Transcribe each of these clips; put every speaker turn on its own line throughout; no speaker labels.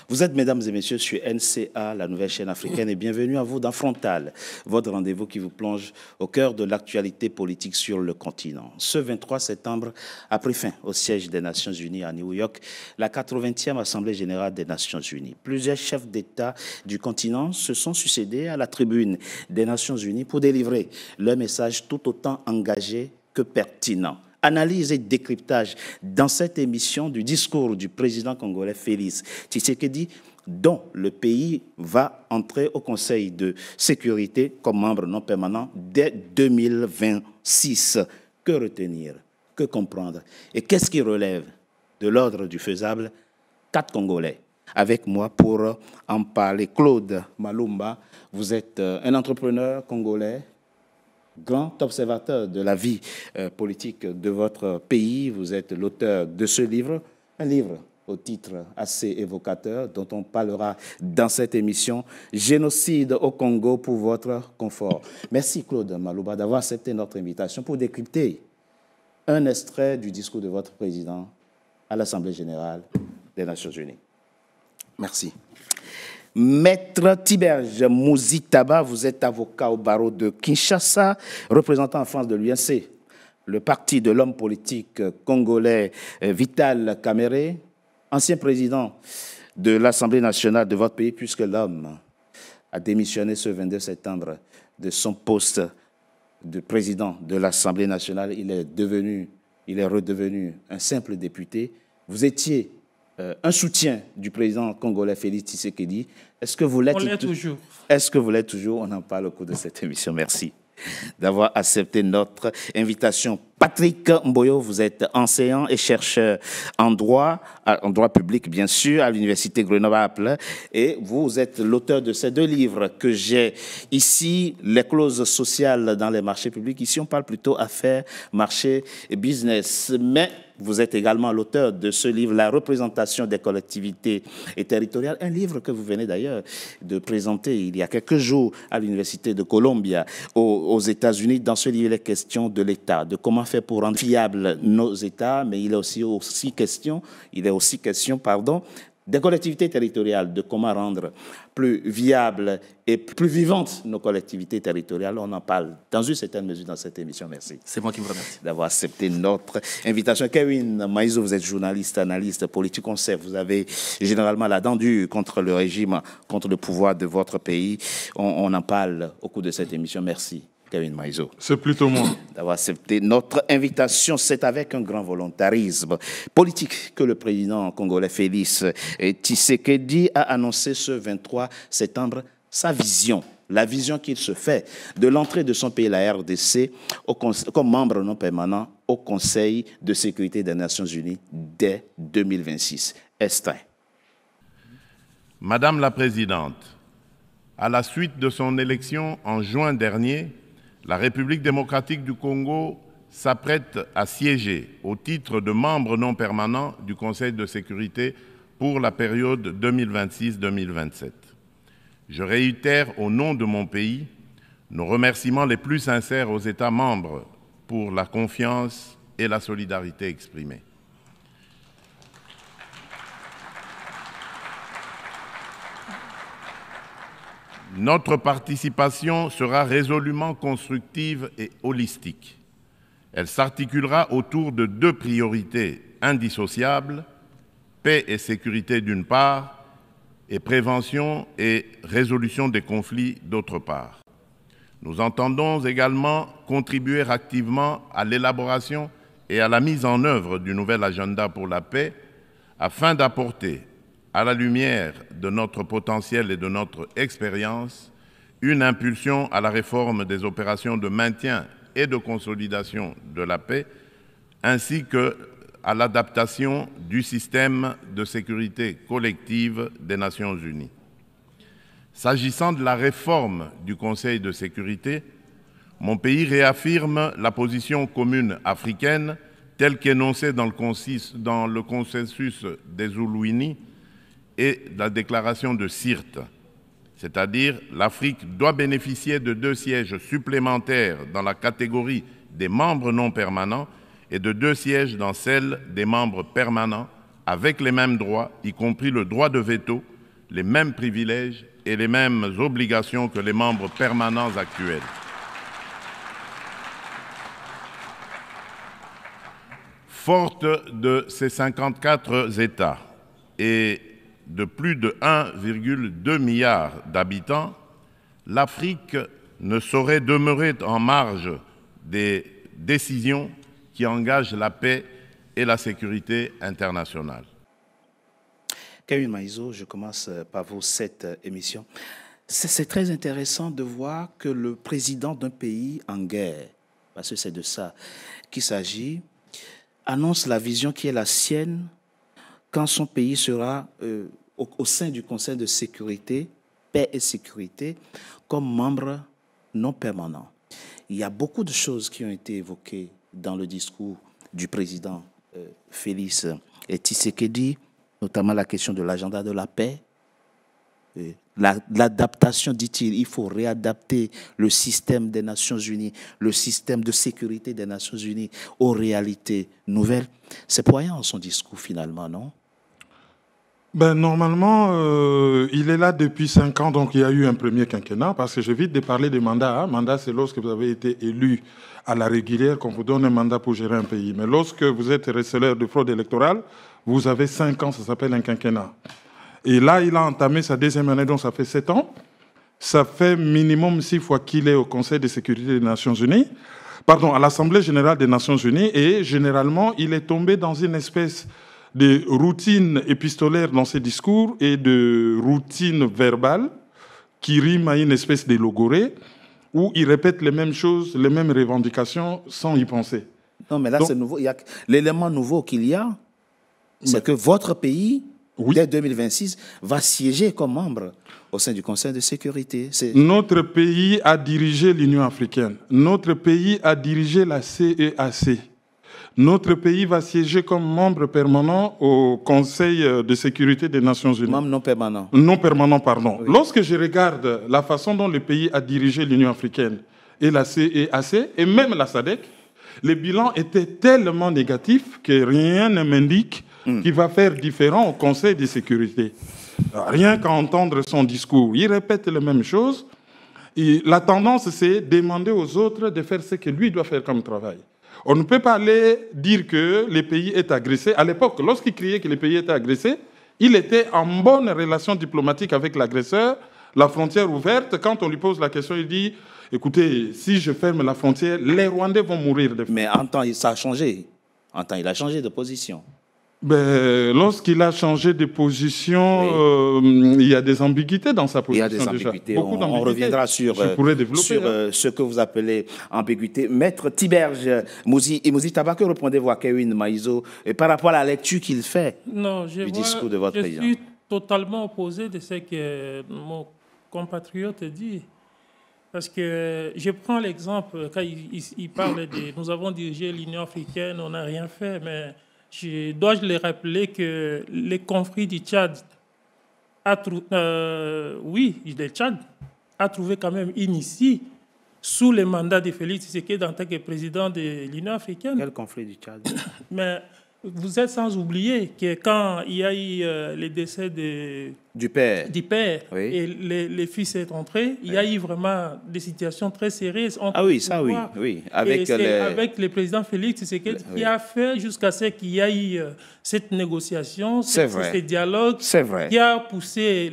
Vous êtes, mesdames et messieurs, sur NCA, la nouvelle chaîne africaine, et bienvenue à vous dans Frontal, votre rendez-vous qui vous plonge au cœur de l'actualité politique sur le continent. Ce 23 septembre a pris fin au siège des Nations Unies à New York, la 80e Assemblée générale des Nations Unies. Plusieurs chefs d'État du continent se sont succédés à la tribune des Nations Unies pour délivrer leur message tout autant engagé que pertinent. Analyse et décryptage dans cette émission du discours du président congolais Félix Tshisekedi, dont le pays va entrer au Conseil de sécurité comme membre non permanent dès 2026. Que retenir? Que comprendre? Et qu'est-ce qui relève de l'ordre du faisable? 4 Congolais. Avec moi pour en parler, Claude Malumba, vous êtes un entrepreneur congolais, grand observateur de la vie politique de votre pays. Vous êtes l'auteur de ce livre, un livre au titre assez évocateur dont on parlera dans cette émission, Génocide au Congo pour votre confort. Merci Claude Malouba d'avoir accepté notre invitation pour décrypter un extrait du discours de votre président à l'Assemblée générale des Nations Unies. Merci. Maître Tiberge Mouzitaba, vous êtes avocat au barreau de Kinshasa, représentant en France de l'UNC, le parti de l'homme politique congolais Vital Kamerhe, ancien président de l'Assemblée nationale de votre pays, puisque l'homme a démissionné ce 22 septembre de son poste de président de l'Assemblée nationale. Il est redevenu un simple député. Vous étiez un soutien du président congolais Félix Tshisekedi. Est-ce que vous l'êtes
toujours?
Est-ce que vous l'êtes toujours? On en parle au cours de cette émission. Merci d'avoir accepté notre invitation. Patrick Mboyo, vous êtes enseignant et chercheur en droit public, bien sûr, à l'Université Grenoble, et vous êtes l'auteur de ces 2 livres que j'ai ici, Les clauses sociales dans les marchés publics. Ici, on parle plutôt affaires, marché et business, mais vous êtes également l'auteur de ce livre, La représentation des collectivités et territoriales, un livre que vous venez d'ailleurs de présenter il y a quelques jours à l'Université de Columbia aux États-Unis. Dans ce livre, il est question de l'État, de comment faire pour rendre fiables nos États, mais il est aussi question des collectivités territoriales, de comment rendre plus viables et plus vivantes nos collectivités territoriales. On en parle dans une certaine mesure dans cette émission. Merci.
C'est moi qui vous remercie
d'avoir accepté notre invitation. Kevin Maïzo, vous êtes journaliste, analyste politique. On sait, vous avez généralement la dent dure contre le régime, contre le pouvoir de votre pays. On en parle au cours de cette émission. Merci. Kevin Maïzo.
C'est plutôt moi.
D'avoir accepté notre invitation. C'est avec un grand volontarisme politique que le président congolais Félix Tshisekedi a annoncé ce 23 septembre sa vision, la vision qu'il se fait de l'entrée de son pays, la RDC, comme membre non permanent au Conseil de sécurité des Nations Unies dès 2026. Extrait.
Madame la Présidente, à la suite de son élection en juin dernier, la République démocratique du Congo s'apprête à siéger au titre de membre non permanent du Conseil de sécurité pour la période 2026-2027. Je réitère au nom de mon pays nos remerciements les plus sincères aux États membres pour la confiance et la solidarité exprimées. Notre participation sera résolument constructive et holistique. Elle s'articulera autour de 2 priorités indissociables, paix et sécurité d'une part, et prévention et résolution des conflits d'autre part. Nous entendons également contribuer activement à l'élaboration et à la mise en œuvre du nouvel agenda pour la paix afin d'apporter, à la lumière de notre potentiel et de notre expérience, une impulsion à la réforme des opérations de maintien et de consolidation de la paix, ainsi qu'à l'adaptation du système de sécurité collective des Nations Unies. S'agissant de la réforme du Conseil de sécurité, mon pays réaffirme la position commune africaine telle qu'énoncée dans le consensus des Zuluini et la déclaration de Sirte, c'est-à-dire l'Afrique doit bénéficier de 2 sièges supplémentaires dans la catégorie des membres non permanents et de 2 sièges dans celle des membres permanents avec les mêmes droits, y compris le droit de veto, les mêmes privilèges et les mêmes obligations que les membres permanents actuels. Forte de ces 54 États et de plus de 1,2 milliard d'habitants, l'Afrique ne saurait demeurer en marge des décisions qui engagent la paix et la sécurité internationale.
Kewin Maïso, je commence par vous cette émission. C'est très intéressant de voir que le président d'un pays en guerre, parce que c'est de ça qu'il s'agit, annonce la vision qui est la sienne quand son pays sera au sein du Conseil de sécurité, paix et sécurité, comme membre non permanent. Il y a beaucoup de choses qui ont été évoquées dans le discours du président Félix Tshisekedi, notamment la question de l'agenda de la paix. L'adaptation, dit-il, il faut réadapter le système des Nations Unies, le système de sécurité des Nations Unies aux réalités nouvelles. C'est poignant son discours finalement, non?
Ben, normalement, il est là depuis 5 ans, donc il y a eu un premier quinquennat, parce que j'évite de parler de mandat. Hein. Mandat, c'est lorsque vous avez été élu à la régulière, qu'on vous donne un mandat pour gérer un pays. Mais lorsque vous êtes receleur de fraude électorale, vous avez 5 ans, ça s'appelle un quinquennat. Et là, il a entamé sa deuxième année, donc ça fait 7 ans. Ça fait minimum 6 fois qu'il est au Conseil de sécurité des Nations Unies, pardon, à l'Assemblée générale des Nations Unies, et généralement, il est tombé dans une espèce de routine épistolaire dans ses discours et de routine verbale qui rime à une espèce de logorée où il répète les mêmes choses, les mêmes revendications sans y penser.
Non, mais là, c'est nouveau. L'élément nouveau qu'il y a, c'est que votre pays, dès 2026, va siéger comme membre au sein du Conseil de sécurité.
Notre pays a dirigé l'Union africaine. Notre pays a dirigé la CEAC. Notre pays va siéger comme membre permanent au Conseil de sécurité des Nations Unies.
Membre non permanent.
Non permanent, pardon.
Oui.
Lorsque je regarde la façon dont le pays a dirigé l'Union africaine et la CEAC, et même la SADC, les bilans étaient tellement négatifs que rien ne m'indique qu'il va faire différent au Conseil de sécurité. Rien qu'à entendre son discours, il répète les mêmes choses. Et la tendance, c'est demander aux autres de faire ce que lui doit faire comme travail. On ne peut pas aller dire que le pays est agressé. À l'époque, lorsqu'il criait que le pays était agressé, il était en bonne relation diplomatique avec l'agresseur, la frontière ouverte. Quand on lui pose la question, il dit « Écoutez, si je ferme la frontière, les Rwandais vont mourir de faim. »
Mais en temps, ça a changé. En temps, il a changé de position.
Ben, lorsqu'il a changé de position, il y a des ambiguïtés dans sa position.
Il y a des ambiguïtés.
Déjà.
On reviendra sur ce que vous appelez ambiguïté. Maître Tiberge Mouzi Taba, que répondez-vous à Kewin Maïso par rapport à la lecture qu'il fait du discours de votre président?
Je suis totalement opposé de ce que mon compatriote dit. Parce que je prends l'exemple, quand il parle de « nous avons dirigé l'Union africaine, on n'a rien fait », mais dois-je le rappeler que les conflits du Tchad, le Tchad a trouvé quand même une issue sous le mandat de Félix Tshisekedi en tant que président de l'Union africaine.
Quel conflit du Tchad?
Mais vous êtes sans oublier que quand il y a eu le décès du père
oui.
et les fils sont entrés, il y a eu vraiment des situations très sérieuses.
Oui. Avec
le président Félix Tshisekedi qui a fait jusqu'à ce qu'il y ait cette négociation, ce dialogue, qui a poussé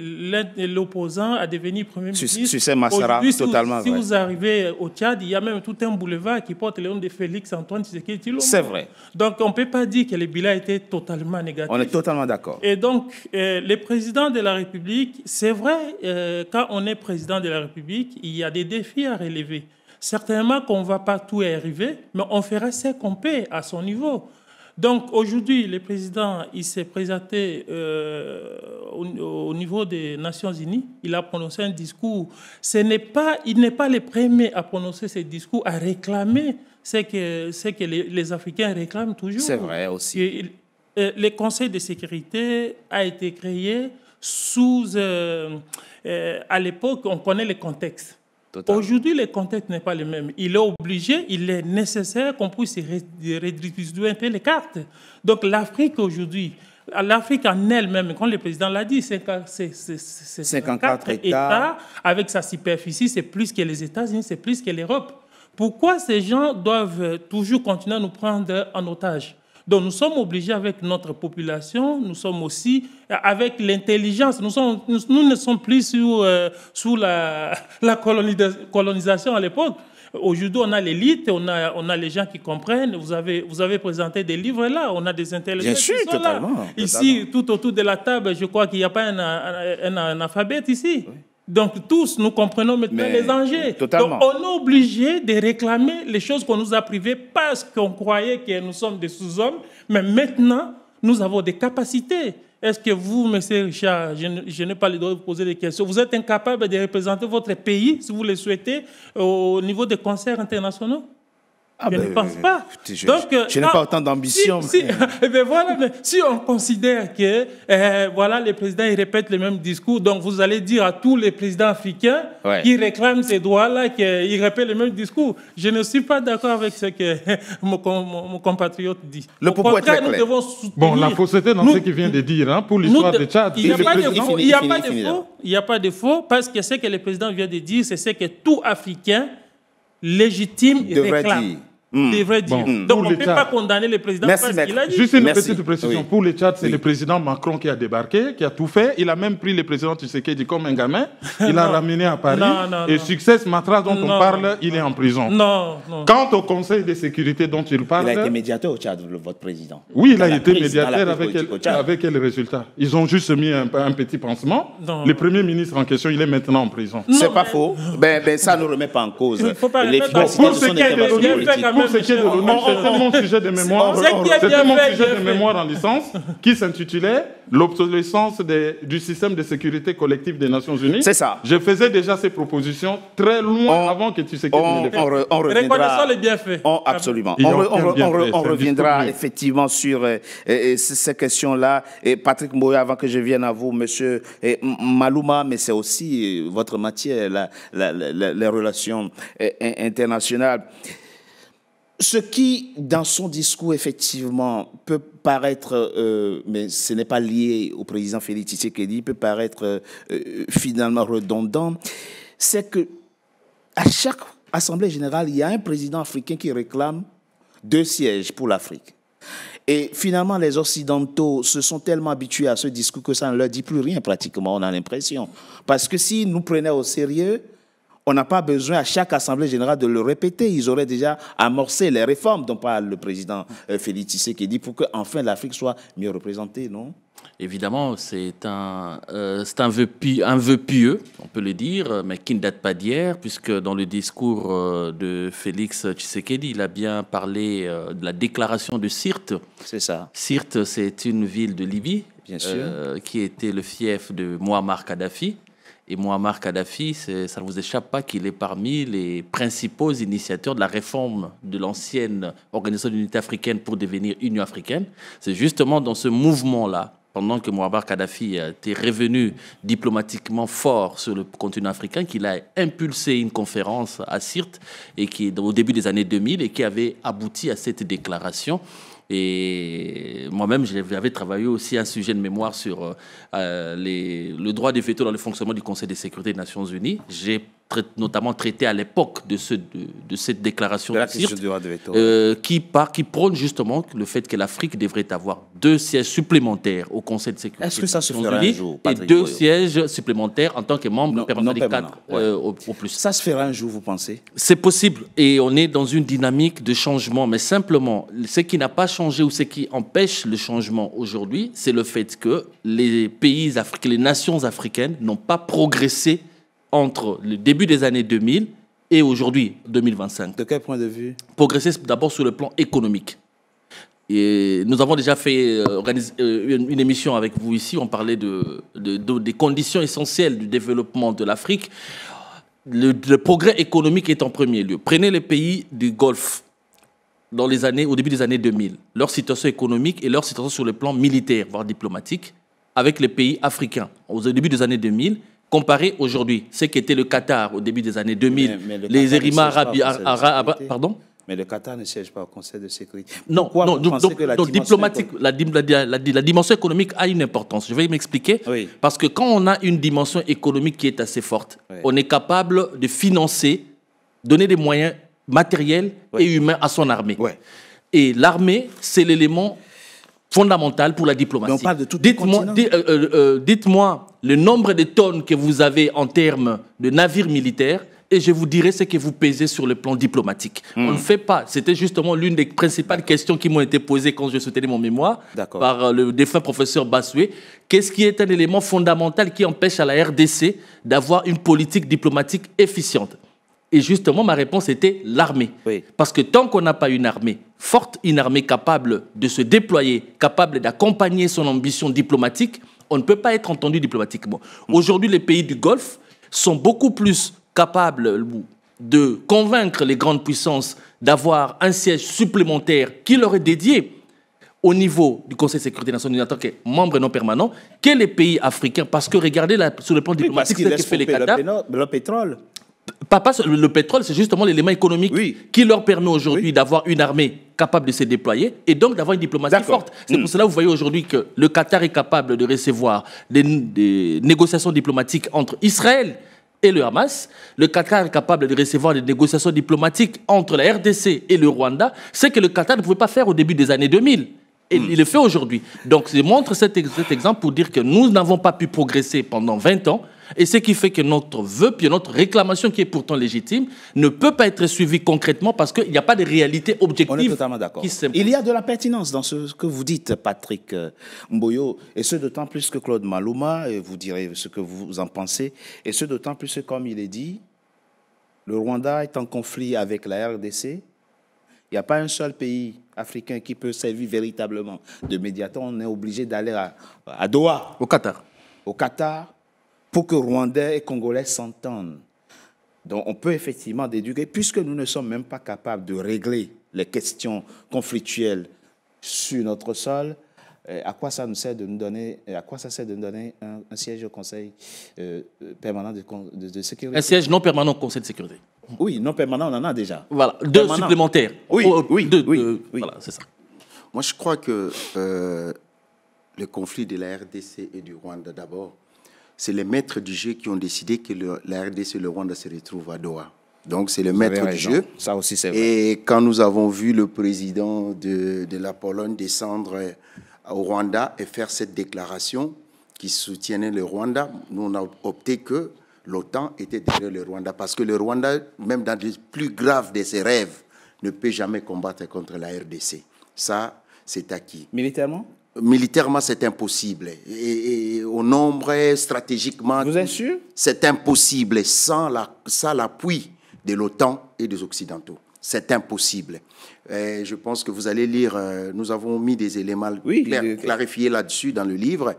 l'opposant à devenir Premier ministre. Si vous arrivez au Tchad, il y a même tout un boulevard qui porte le nom de Félix Antoine Tshisekedi.
C'est vrai.
Donc on ne peut pas dire que le bilan était totalement négatif.
On est totalement d'accord.
Et donc, le président de la République, c'est vrai, quand on est président de la République, il y a des défis à relever. Certainement qu'on ne va pas tout y arriver, mais on fera ce qu'on peut à son niveau. Donc aujourd'hui, le président, il s'est présenté au niveau des Nations Unies, il a prononcé un discours. Il n'est pas le premier à prononcer ce discours, à réclamer ce que les Africains réclament toujours.
C'est vrai aussi.
Le Conseil de sécurité a été créé à l'époque, on connaît le contexte. Aujourd'hui, le contexte n'est pas le même. Il est obligé, il est nécessaire qu'on puisse redistribuer un peu les cartes. Donc l'Afrique aujourd'hui L'Afrique en elle-même, quand le président l'a dit, c'est
54
États avec sa superficie, c'est plus que les États-Unis, c'est plus que l'Europe. Pourquoi ces gens doivent toujours continuer à nous prendre en otage? Donc nous sommes obligés avec notre population, nous sommes aussi avec l'intelligence. Nous ne sommes plus sous la colonisation à l'époque. Aujourd'hui, on a l'élite, on a les gens qui comprennent. Vous avez présenté des livres là, on a des intellectuels qui sont
totalement,
là. Ici, tout autour de la table, je crois qu'il n'y a pas un analphabète ici. Oui. Donc tous, nous comprenons maintenant les enjeux.
Totalement.
Donc on est obligé de réclamer les choses qu'on nous a privées parce qu'on croyait que nous sommes des sous-hommes. Mais maintenant, nous avons des capacités. Est-ce que vous, M. Richard, je n'ai pas le droit de vous poser des questions, vous êtes incapable de représenter votre pays, si vous le souhaitez, au niveau des concerts internationaux? Je ne pense pas.
Je n'ai pas autant d'ambition.
Si on considère que voilà, les présidents ils répètent le même discours, donc vous allez dire à tous les présidents africains qui réclament ces droits-là qu'ils répètent le même discours. Je ne suis pas d'accord avec ce que mon compatriote dit.
Le propos est très clair.
Nous devons soutenir.
Bon, la fausseté dans ce qu'il vient de dire pour l'histoire de Tchad.
Il n'y a pas de faux, parce que ce que le président vient de dire, c'est ce que tout Africain légitime réclame. Devrait dire. Donc on ne peut pas condamner le président parce qu'il a dit.
Juste une petite précision. Oui. Pour le Tchad, c'est le président Macron qui a débarqué, qui a tout fait. Il a même pris le président Tshisekedi comme un gamin. Il l'a ramené à Paris. Et Succès Matras, dont on parle, il est en prison. Quant au Conseil de sécurité dont il parle...
Il a été médiateur au Tchad, votre président.
Oui, il a été médiateur avec quel résultat? Ils ont juste mis un petit pansement. Le Premier ministre en question, il est maintenant en prison.
C'est pas faux. Ça ne remet pas en cause.
Il ne faut pas remettre en cause.
Pour ce qui est de l'ONU, c'était mon sujet de mémoire. C'était mon sujet de mémoire en licence qui s'intitulait l'obsolescence du système de sécurité collective des Nations Unies.
C'est ça.
Je faisais déjà ces propositions très loin avant que tu sais
on reviendra.
Les bienfaits.
Absolument. On reviendra effectivement sur ces questions-là. Patrick Mboya, avant que je vienne à vous, Monsieur Malouma, mais c'est aussi votre matière, les relations internationales. Ce qui, dans son discours, effectivement, peut paraître, mais ce n'est pas lié au président Félix Tshisekedi, peut paraître finalement redondant, c'est que à chaque Assemblée générale, il y a un président africain qui réclame 2 sièges pour l'Afrique. Et finalement, les Occidentaux se sont tellement habitués à ce discours que ça ne leur dit plus rien pratiquement, on a l'impression. Parce que s'ils nous prenaient au sérieux, on n'a pas besoin à chaque Assemblée générale de le répéter. Ils auraient déjà amorcé les réformes dont parle le président Félix Tshisekedi pour qu'enfin l'Afrique soit mieux représentée, non?
Évidemment, c'est un vœu pieux, on peut le dire, mais qui ne date pas d'hier, puisque dans le discours de Félix Tshisekedi, il a bien parlé de la déclaration de Sirte.
C'est ça.
Sirte, c'est une ville de Libye,
bien sûr,
qui était le fief de Mouammar Kadhafi. Et Mouammar Kadhafi, ça ne vous échappe pas qu'il est parmi les principaux initiateurs de la réforme de l'ancienne Organisation de l'Unité africaine pour devenir Union africaine. C'est justement dans ce mouvement-là, pendant que Mouammar Kadhafi était revenu diplomatiquement fort sur le continent africain, qu'il a impulsé une conférence à Sirte et au début des années 2000 et qui avait abouti à cette déclaration. Et moi-même, j'avais travaillé aussi un sujet de mémoire sur le droit de veto dans le fonctionnement du Conseil de sécurité des Nations Unies. J'ai notamment traité à l'époque de cette déclaration de Sirte, qui prône justement le fait que l'Afrique devrait avoir 2 sièges supplémentaires au Conseil de sécurité.
Est-ce que ça se fera un jour,
Patrick, et 2 sièges supplémentaires en tant que membre permanent des 4 au plus.
Ça se fera un jour, vous pensez?
C'est possible. Et on est dans une dynamique de changement. Mais simplement, ce qui n'a pas changé ou ce qui empêche le changement aujourd'hui, c'est le fait que les pays africains, les nations africaines n'ont pas progressé entre le début des années 2000 et aujourd'hui, 2025.
De quel point de vue?
Progresser d'abord sur le plan économique. Et nous avons déjà fait une émission avec vous ici, on parlait des conditions essentielles du développement de l'Afrique. Le progrès économique est en premier lieu. Prenez les pays du Golfe au début des années 2000, leur situation économique et leur situation sur le plan militaire, voire diplomatique, avec les pays africains au début des années 2000, comparé aujourd'hui, ce qu'était le Qatar au début des années 2000, les Émirats arabes, pardon ?
Mais le Qatar ne siège pas au Conseil de sécurité.
Non,
Pourquoi
non,
vous pensez que la
donc
dimension
diplomatique, la dimension économique a une importance. Je vais m'expliquer.
Oui.
Parce que quand on a une dimension économique qui est assez forte,
Oui.
on est capable de financer, donner des moyens matériels
Oui.
et humains à son armée.
Oui.
Et l'armée, c'est l'élément fondamental pour la diplomatie.
Mais on parle de tout le continent.
Dites-moi le nombre de tonnes que vous avez en termes de navires militaires et je vous dirai ce que vous pesez sur le plan diplomatique. On ne fait pas. C'était justement l'une des principales questions qui m'ont été posées quand je soutenais mon mémoire par le défunt professeur Bassoué. Qu'est-ce qui est un élément fondamental qui empêche à la RDC d'avoir une politique diplomatique efficiente? Et justement, ma réponse était l'armée.
Oui.
Parce que tant qu'on n'a pas une armée forte, une armée capable de se déployer, capable d'accompagner son ambition diplomatique, on ne peut pas être entendu diplomatiquement. Aujourd'hui, les pays du Golfe sont beaucoup plus capables de convaincre les grandes puissances d'avoir un siège supplémentaire qui leur est dédié au niveau du Conseil de sécurité nationale en tant que membre non permanent que les pays africains. Parce que regardez, sur le plan diplomatique,
c'est
ce que fait les Qatar.
Le pétrole.
Le pétrole, c'est justement l'élément économique qui leur permet aujourd'hui d'avoir une armée capable de se déployer et donc d'avoir une diplomatie forte. C'est pour cela que vous voyez aujourd'hui que le Qatar est capable de recevoir des négociations diplomatiques entre Israël et le Hamas. Le Qatar est capable de recevoir des négociations diplomatiques entre la RDC et le Rwanda, ce que le Qatar ne pouvait pas faire au début des années 2000. Et il le fait aujourd'hui. Donc, je montre cet exemple pour dire que nous n'avons pas pu progresser pendant 20 ans. Et ce qui fait que notre vœu, puis notre réclamation qui est pourtant légitime, ne peut pas être suivie concrètement parce qu'il n'y a pas de réalité objective.
On est totalement d'accord. Il y a de la pertinence dans ce que vous dites, Patrick Mboyo, et ce d'autant plus que Claude Malouma, et vous direz ce que vous en pensez, et ce d'autant plus que, comme il est dit, le Rwanda est en conflit avec la RDC. Il n'y a pas un seul pays africain qui peut servir véritablement de médiateur. On est obligé d'aller à Doha.
Au Qatar.
Au Qatar, pour que Rwandais et Congolais s'entendent. Donc on peut effectivement déduire, puisque nous ne sommes même pas capables de régler les questions conflictuelles sur notre sol, à quoi ça nous sert de nous donner, un siège au Conseil permanent de sécurité?
Un siège non permanent au Conseil de sécurité.
Oui, non permanent, on en a déjà.
Voilà, deux supplémentaires.
Oui, oui.
Voilà, c'est ça.
Moi, je crois que le conflit de la RDC et du Rwanda, d'abord, c'est les maîtres du jeu qui ont décidé que la RDC et le Rwanda se retrouvent à Doha. Donc, c'est le maître du jeu.
Ça aussi, c'est vrai.
Et quand nous avons vu le président de la Pologne descendre au Rwanda et faire cette déclaration qui soutiennait le Rwanda, nous, on a opté que l'OTAN était derrière le Rwanda. Parce que le Rwanda, même dans les plus graves de ses rêves, ne peut jamais combattre contre la RDC. Ça, c'est acquis.
Militairement?
Militairement, c'est impossible. Et au nombre, stratégiquement,
vous êtes sûr?
C'est impossible sans l'appui de l'OTAN et des Occidentaux. C'est impossible. Je pense que vous allez lire, nous avons mis des éléments clarifiés là-dessus dans le livre,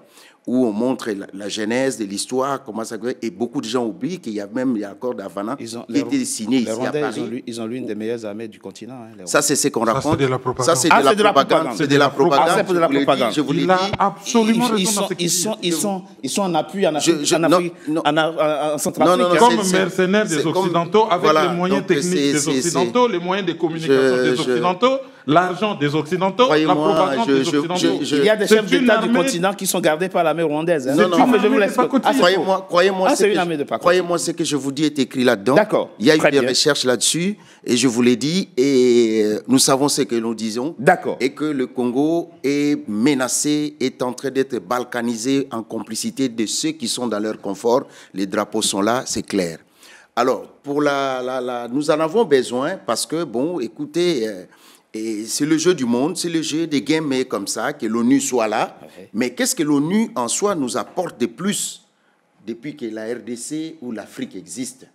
où on montre la genèse de l'histoire, comment ça et beaucoup de gens oublient qu'il y a même l'accord d'Havana qui a été signé ici à Paris.
Ils ont l'une des meilleures armées du continent. Hein,
ça, c'est ce qu'on raconte.
C'est de la propagande.
Ça, c'est de la propagande. C'est de la propagande.
C'est de la propagande.
Je vous l'ai dit.
Il a absolument raison.
Ils sont en appui en Afrique, en Centrafrique.
Comme mercenaires des Occidentaux, avec les moyens techniques des Occidentaux, les moyens de communication des Occidentaux, l'argent des Occidentaux, la propagande des Occidentaux.
Il y a des chefs d'État du continent qui sont gardés par l'armée rwandaise.
Non,
je vous laisse.
Croyez-moi, ce que je vous dis est écrit là-dedans.
D'accord.
Il y a eu des recherches là-dessus, et je vous l'ai dit, et nous savons ce que nous disons.
D'accord.
Et que le Congo est menacé, est en train d'être balkanisé en complicité de ceux qui sont dans leur confort. Les drapeaux sont là, c'est clair. Alors, pour nous en avons besoin parce que, bon, écoutez... Et c'est le jeu du monde, c'est le jeu des games comme ça, que l'ONU soit là. Okay. Mais qu'est-ce que l'ONU en soi nous apporte de plus depuis que la RDC ou l'Afrique existe?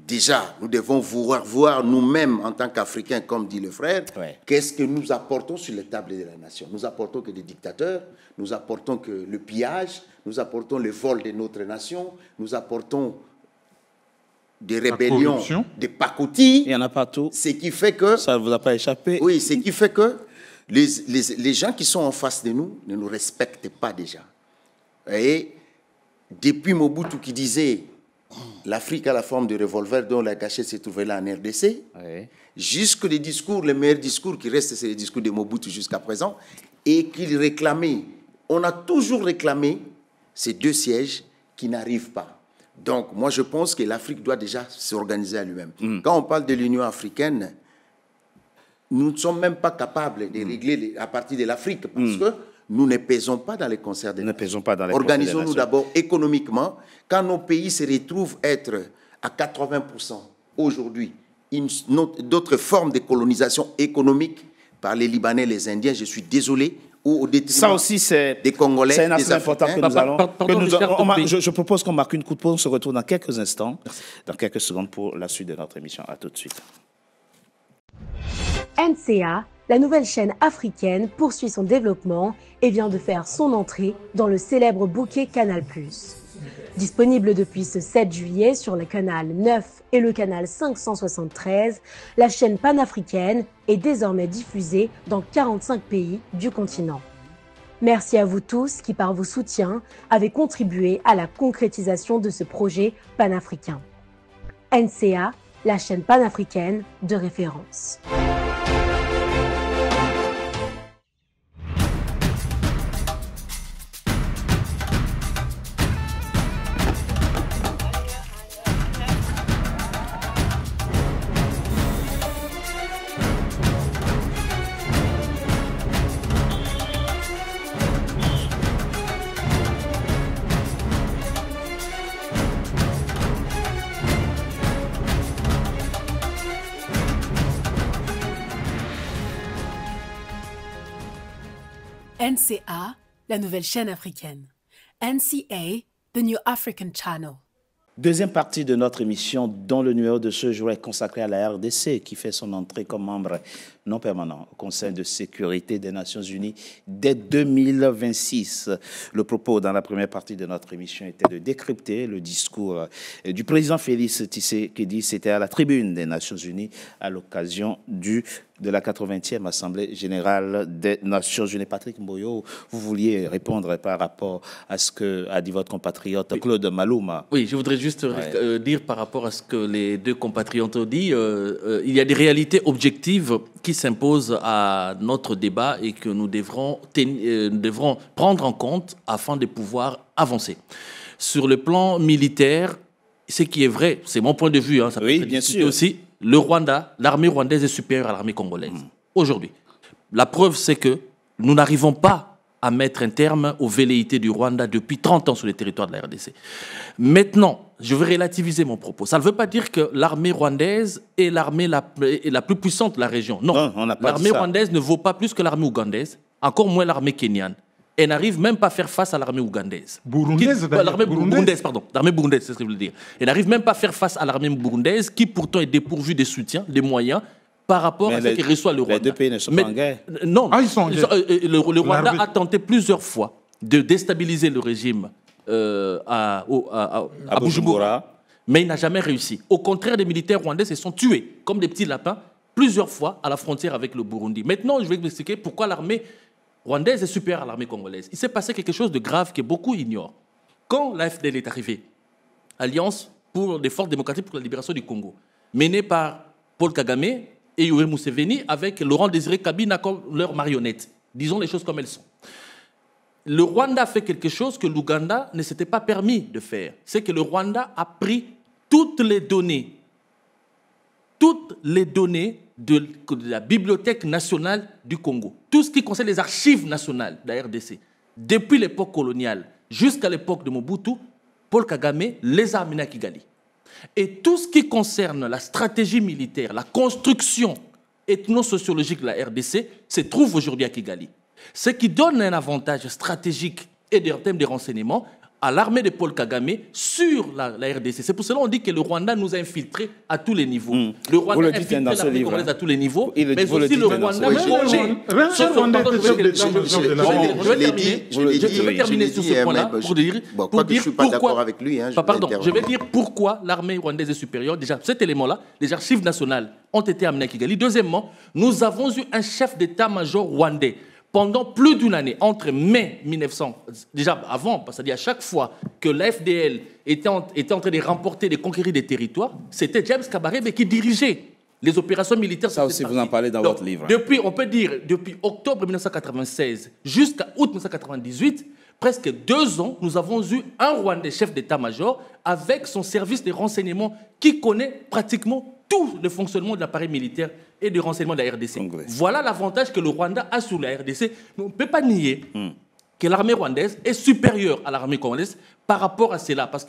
Déjà, nous devons voir nous-mêmes en tant qu'Africains, comme dit le frère, qu'est-ce que nous apportons sur les tables de la nation? Nous apportons que des dictateurs, nous apportons que le pillage, nous apportons le vol de notre nation, nous apportons des rébellions, des pacotilles.
Il y en a partout.
Ce qui fait que...
Ça ne vous a pas échappé.
Oui, ce qui fait que les gens qui sont en face de nous ne nous respectent pas déjà. Et depuis Mobutu qui disait l'Afrique a la forme de revolver dont la cachette s'est trouvée là en RDC,
Oui.
jusque les discours, les meilleurs discours qui restent, c'est les discours de Mobutu jusqu'à présent, et qu'il réclamait, on a toujours réclamé ces 2 sièges qui n'arrivent pas. Donc, moi, je pense que l'Afrique doit déjà s'organiser à lui-même. Quand on parle de l'Union africaine, nous ne sommes même pas capables de régler à partir de l'Afrique, parce que nous ne pesons pas dans les concerts des
Nous ne pesons pas dans les
Organisons-nous
concerts des
d'abord économiquement. Quand nos pays se retrouvent être à 80% aujourd'hui, d'autres formes de colonisation économique par les Libanais, les Indiens, je suis désolé, ou au détriment
Ça aussi, c'est
des Congolais,
c'est un
des
aspect important que
Africains.
nous allons...
Pardon,
je propose qu'on marque une coup de pause, on se retrouve dans quelques instants, dans quelques secondes pour la suite de notre émission. À tout de suite.
NCA, la nouvelle chaîne africaine, poursuit son développement et vient de faire son entrée dans le célèbre bouquet Canal+. Disponible depuis ce 7 juillet sur le canal 9 et le canal 573, la chaîne panafricaine est désormais diffusée dans 45 pays du continent. Merci à vous tous qui, par vos soutiens, avez contribué à la concrétisation de ce projet panafricain. NCA, la chaîne panafricaine de référence.
NCA, la nouvelle chaîne africaine. NCA, the New African Channel.
Deuxième partie de notre émission, dont le numéro de ce jour est consacré à la RDC, qui fait son entrée comme membre non permanent au Conseil de sécurité des Nations Unies dès 2026. Le propos dans la première partie de notre émission était de décrypter le discours du président Félix Tshisekedi. C'était à la tribune des Nations Unies à l'occasion de la 80e Assemblée générale des Nations Unies. Patrick Mboyo, vous vouliez répondre par rapport à ce qu'a dit votre compatriote Claude Malouma.
Oui, je voudrais juste dire par rapport à ce que les deux compatriotes ont dit, il y a des réalités objectives qui s'imposent à notre débat et que nous devrons prendre en compte afin de pouvoir avancer. Sur le plan militaire, ce qui est vrai, c'est mon point de vue, ça
oui,
peut
bien
discuter
sûr.
aussi, le Rwanda, l'armée rwandaise est supérieure à l'armée congolaise. Aujourd'hui. La preuve, c'est que nous n'arrivons pas à mettre un terme aux velléités du Rwanda depuis 30 ans sur le territoire de la RDC. Maintenant, je veux relativiser mon propos. Ça ne veut pas dire que l'armée rwandaise est l'armée la plus puissante de la région. Non,
Non, on n'a pas dit
l'armée
ça.
rwandaise ne vaut pas plus que l'armée ougandaise, encore moins l'armée kenyane. Elle n'arrive même pas à faire face à l'armée ougandaise.
Burundaise, d'ailleurs.
L'armée
Burundaise.
burundaise, pardon. L'armée burundaise, c'est ce que je voulais dire. Elle n'arrive même pas à faire face à l'armée burundaise, qui pourtant est dépourvue des soutiens, des moyens, par rapport à ce que reçoit le Rwanda.
Les deux pays ne sont pas en guerre.
Non.
Ah, ils sont en guerre.
Le Rwanda
L'armée.
a tenté plusieurs fois de déstabiliser le régime à Bujumbura, mais il n'a jamais réussi. Au contraire, les militaires rwandais se sont tués, comme des petits lapins, plusieurs fois à la frontière avec le Burundi. Maintenant, je vais vous expliquer pourquoi l'armée rwandaise est supérieure à l'armée congolaise. Il s'est passé quelque chose de grave que beaucoup ignorent. Quand l'AFDL est arrivée, Alliance pour les forces démocratiques pour la libération du Congo, menée par Paul Kagame et Yoweri Museveni, avec Laurent Désiré Kabila comme leur marionnette. Disons les choses comme elles sont. Le Rwanda a fait quelque chose que l'Ouganda ne s'était pas permis de faire. C'est que le Rwanda a pris toutes les données de la Bibliothèque nationale du Congo, tout ce qui concerne les archives nationales de la RDC, depuis l'époque coloniale jusqu'à l'époque de Mobutu, Paul Kagame les a amenés à Kigali. Et tout ce qui concerne la stratégie militaire, la construction ethno-sociologique de la RDC, se trouve aujourd'hui à Kigali. Ce qui donne un avantage stratégique et en termes de renseignements à l'armée de Paul Kagame sur la RDC. C'est pour cela qu'on dit que le Rwanda nous a infiltrés à tous les niveaux. Le
Vous
Rwanda
le
a
dites
infiltré
dans ce
l'armée
livre,
congolaise
hein.
à tous les niveaux,
Vous le
mais
dites
aussi le
dans ce
Rwanda
livre.
a changé.
Rien que le Rwanda était chef d'État.
Je vais terminer sur ce point-là pour dire
je ne suis pas d'accord avec lui.
Je vais dire pourquoi l'armée rwandaise est supérieure. Déjà, cet élément-là, les archives nationales ont été amenées à Kigali. Deuxièmement, nous avons eu un chef d'état-major rwandais pendant plus d'une année, entre mai 1900, déjà avant, c'est-à-dire à chaque fois que la FDL était en train de remporter, de conquérir des territoires, c'était James Kabarebe qui dirigeait les opérations militaires.
Ça aussi, vous en parlez dans votre livre.
Depuis, on peut dire, depuis octobre 1996 jusqu'à août 1998, presque 2 ans, nous avons eu un Rwandais chef d'état-major avec son service de renseignement qui connaît pratiquement tout le fonctionnement de l'appareil militaire et de renseignement de la RDC.
Congrès.
Voilà l'avantage que le Rwanda a sur la RDC. Mais on ne peut pas nier que l'armée rwandaise est supérieure à l'armée congolaise par rapport à cela, parce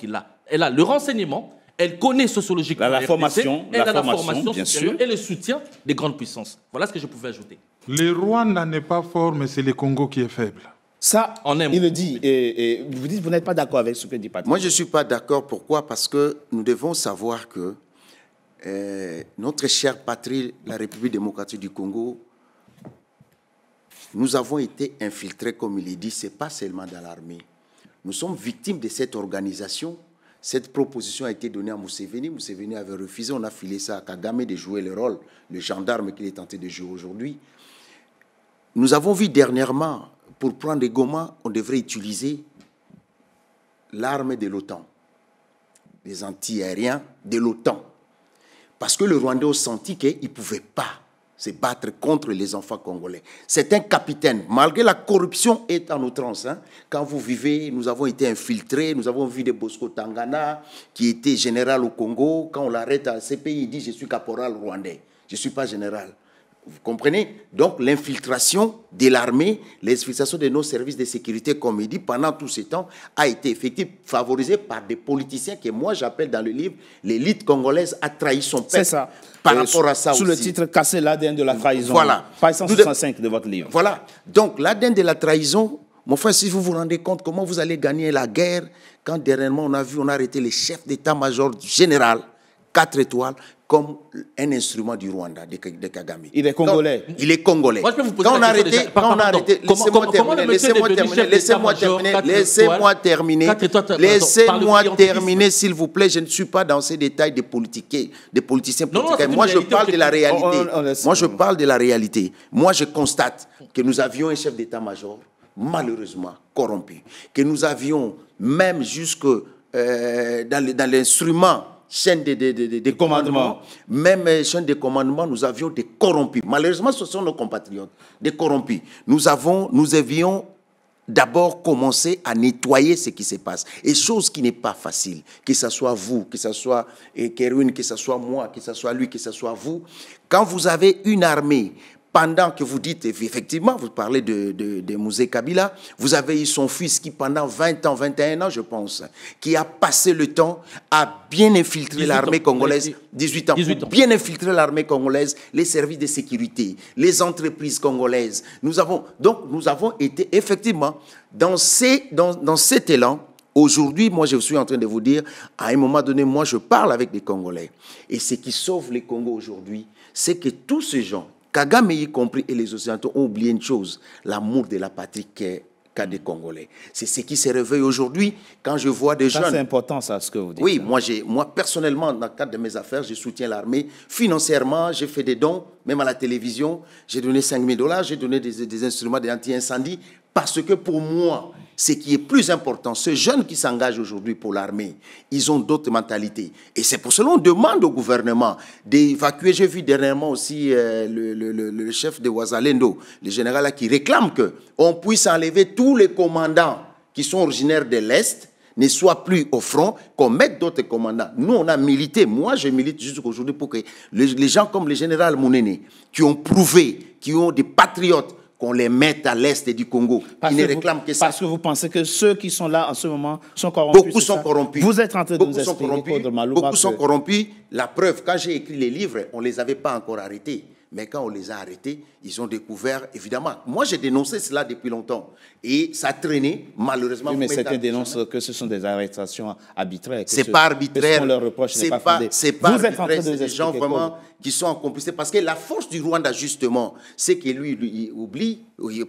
elle a le renseignement, elle connaît sociologiquement
la
RDC,
formation,
elle a la
bien
formation
sûr,
et le soutien des grandes puissances. Voilà ce que je pouvais ajouter.
Le Rwanda n'est pas fort, mais c'est le Congo qui est faible.
Ça,
On aime.
il le dit. Et vous dites que vous n'êtes pas d'accord avec ce que dit Patrick.
Moi, je ne suis pas d'accord. Pourquoi? Parce que nous devons savoir que notre chère patrie, la République démocratique du Congo, nous avons été infiltrés, comme il est dit, ce n'est pas seulement dans l'armée. Nous sommes victimes de cette organisation. Cette proposition a été donnée à Museveni. Museveni avait refusé. On a filé ça à Kagame de jouer le rôle, le gendarme qu'il est tenté de jouer aujourd'hui. Nous avons vu dernièrement, pour prendre des Goma, on devrait utiliser l'arme de l'OTAN, les anti-aériens de l'OTAN. Parce que le Rwandais a senti qu'il ne pouvait pas se battre contre les enfants congolais. C'est un capitaine. Malgré la corruption est en outrance. Quand vous vivez, nous avons été infiltrés, nous avons vu des Bosco Tangana, qui était général au Congo. Quand on l'arrête à CPI, il dit « Je suis caporal rwandais, je ne suis pas général ». Vous comprenez? Donc, l'infiltration de l'armée, l'infiltration de nos services de sécurité, comme il dit, pendant tout ce temps, a été effective, favorisée par des politiciens que moi, j'appelle dans le livre, l'élite congolaise a trahi son peuple.
C'est ça.
Par rapport à ça
sous
aussi.
Le titre « Casser l'ADN de la trahison ».
Voilà.
Page 165 de votre livre.
Voilà. Donc, l'ADN de la trahison, mon frère, si vous vous rendez compte comment vous allez gagner la guerre, quand dernièrement, on a arrêté les chefs d'état-major général, 4 étoiles, comme un instrument du Rwanda, de Kagame.
Il est congolais.
Donc, il est congolais.
Moi, je peux vous poser
quand on
la
a
question
arrêté, quand on a arrêté, laissez-moi terminer, s'il vous plaît. Je ne suis pas dans ces détails des politiciens. Moi, je parle de la réalité. Moi, je parle de la réalité. Moi, je constate que nous avions un chef d'état-major, malheureusement, corrompu. Que nous avions, même jusque dans l'instrument, chaîne de commandement, même chaîne de commandement, nous avions des corrompus. Malheureusement, ce sont nos compatriotes, des corrompus. Nous avions d'abord commencé à nettoyer ce qui se passe. Et chose qui n'est pas facile, que ce soit vous, que ce soit Kerwin, que ce soit moi, que ce soit lui, que ce soit vous. Quand vous avez une armée, pendant que vous dites, effectivement, vous parlez de Mouzé Kabila, vous avez eu son fils qui, pendant 20 ans, 21 ans, je pense, qui a passé le temps à bien infiltrer l'armée congolaise, 18 ans, bien infiltrer l'armée congolaise, les services de sécurité, les entreprises congolaises. Nous avons été, effectivement, dans cet élan. Aujourd'hui, moi, je suis en train de vous dire, à un moment donné, moi, je parle avec des Congolais. Et ce qui sauve les Congos aujourd'hui, c'est que tous ces gens, Kagame y compris et les Occidentaux, ont oublié une chose, l'amour de la patrie qu'a des Congolais. C'est ce qui se réveille aujourd'hui quand je vois des jeunes.
C'est important, ça, ce que vous dites.
Oui, moi, personnellement, dans le cadre de mes affaires, je soutiens l'armée. Financièrement, j'ai fait des dons, même à la télévision. J'ai donné $5 000, j'ai donné des instruments d'anti-incendie. Parce que pour moi, ce qui est plus important, ces jeunes qui s'engagent aujourd'hui pour l'armée, ils ont d'autres mentalités. Et c'est pour cela qu'on demande au gouvernement d'évacuer. J'ai vu dernièrement aussi le chef de Ouazalendo, le général là, qui réclame qu'on puisse enlever tous les commandants qui sont originaires de l'Est, ne soient plus au front, qu'on mette d'autres commandants. Nous, on a milité. Moi, je milite jusqu'aujourd'hui pour que les gens comme le général Mounene, qui ont prouvé, qui ont des patriotes, qu'on les mette à l'est du Congo. Ils ne réclament que ça.
Parce que vous pensez que ceux qui sont là en ce moment sont corrompus.
Beaucoup sont corrompus.
Vous êtes en train de nous expliquer,
beaucoup sont corrompus. La preuve, quand j'ai écrit les livres, on ne les avait pas encore arrêtés. Mais quand on les a arrêtés, ils ont découvert, évidemment. Moi, j'ai dénoncé cela depuis longtemps. Et ça traînait, malheureusement.
Oui, mais certains dénoncent que ce sont des arrestations arbitraires.
Ce n'est pas arbitraire.
Ce n'est pas arbitraire.
C'est des gens vraiment qui sont en complicité. Parce que la force du Rwanda, justement, c'est que lui, il oublie,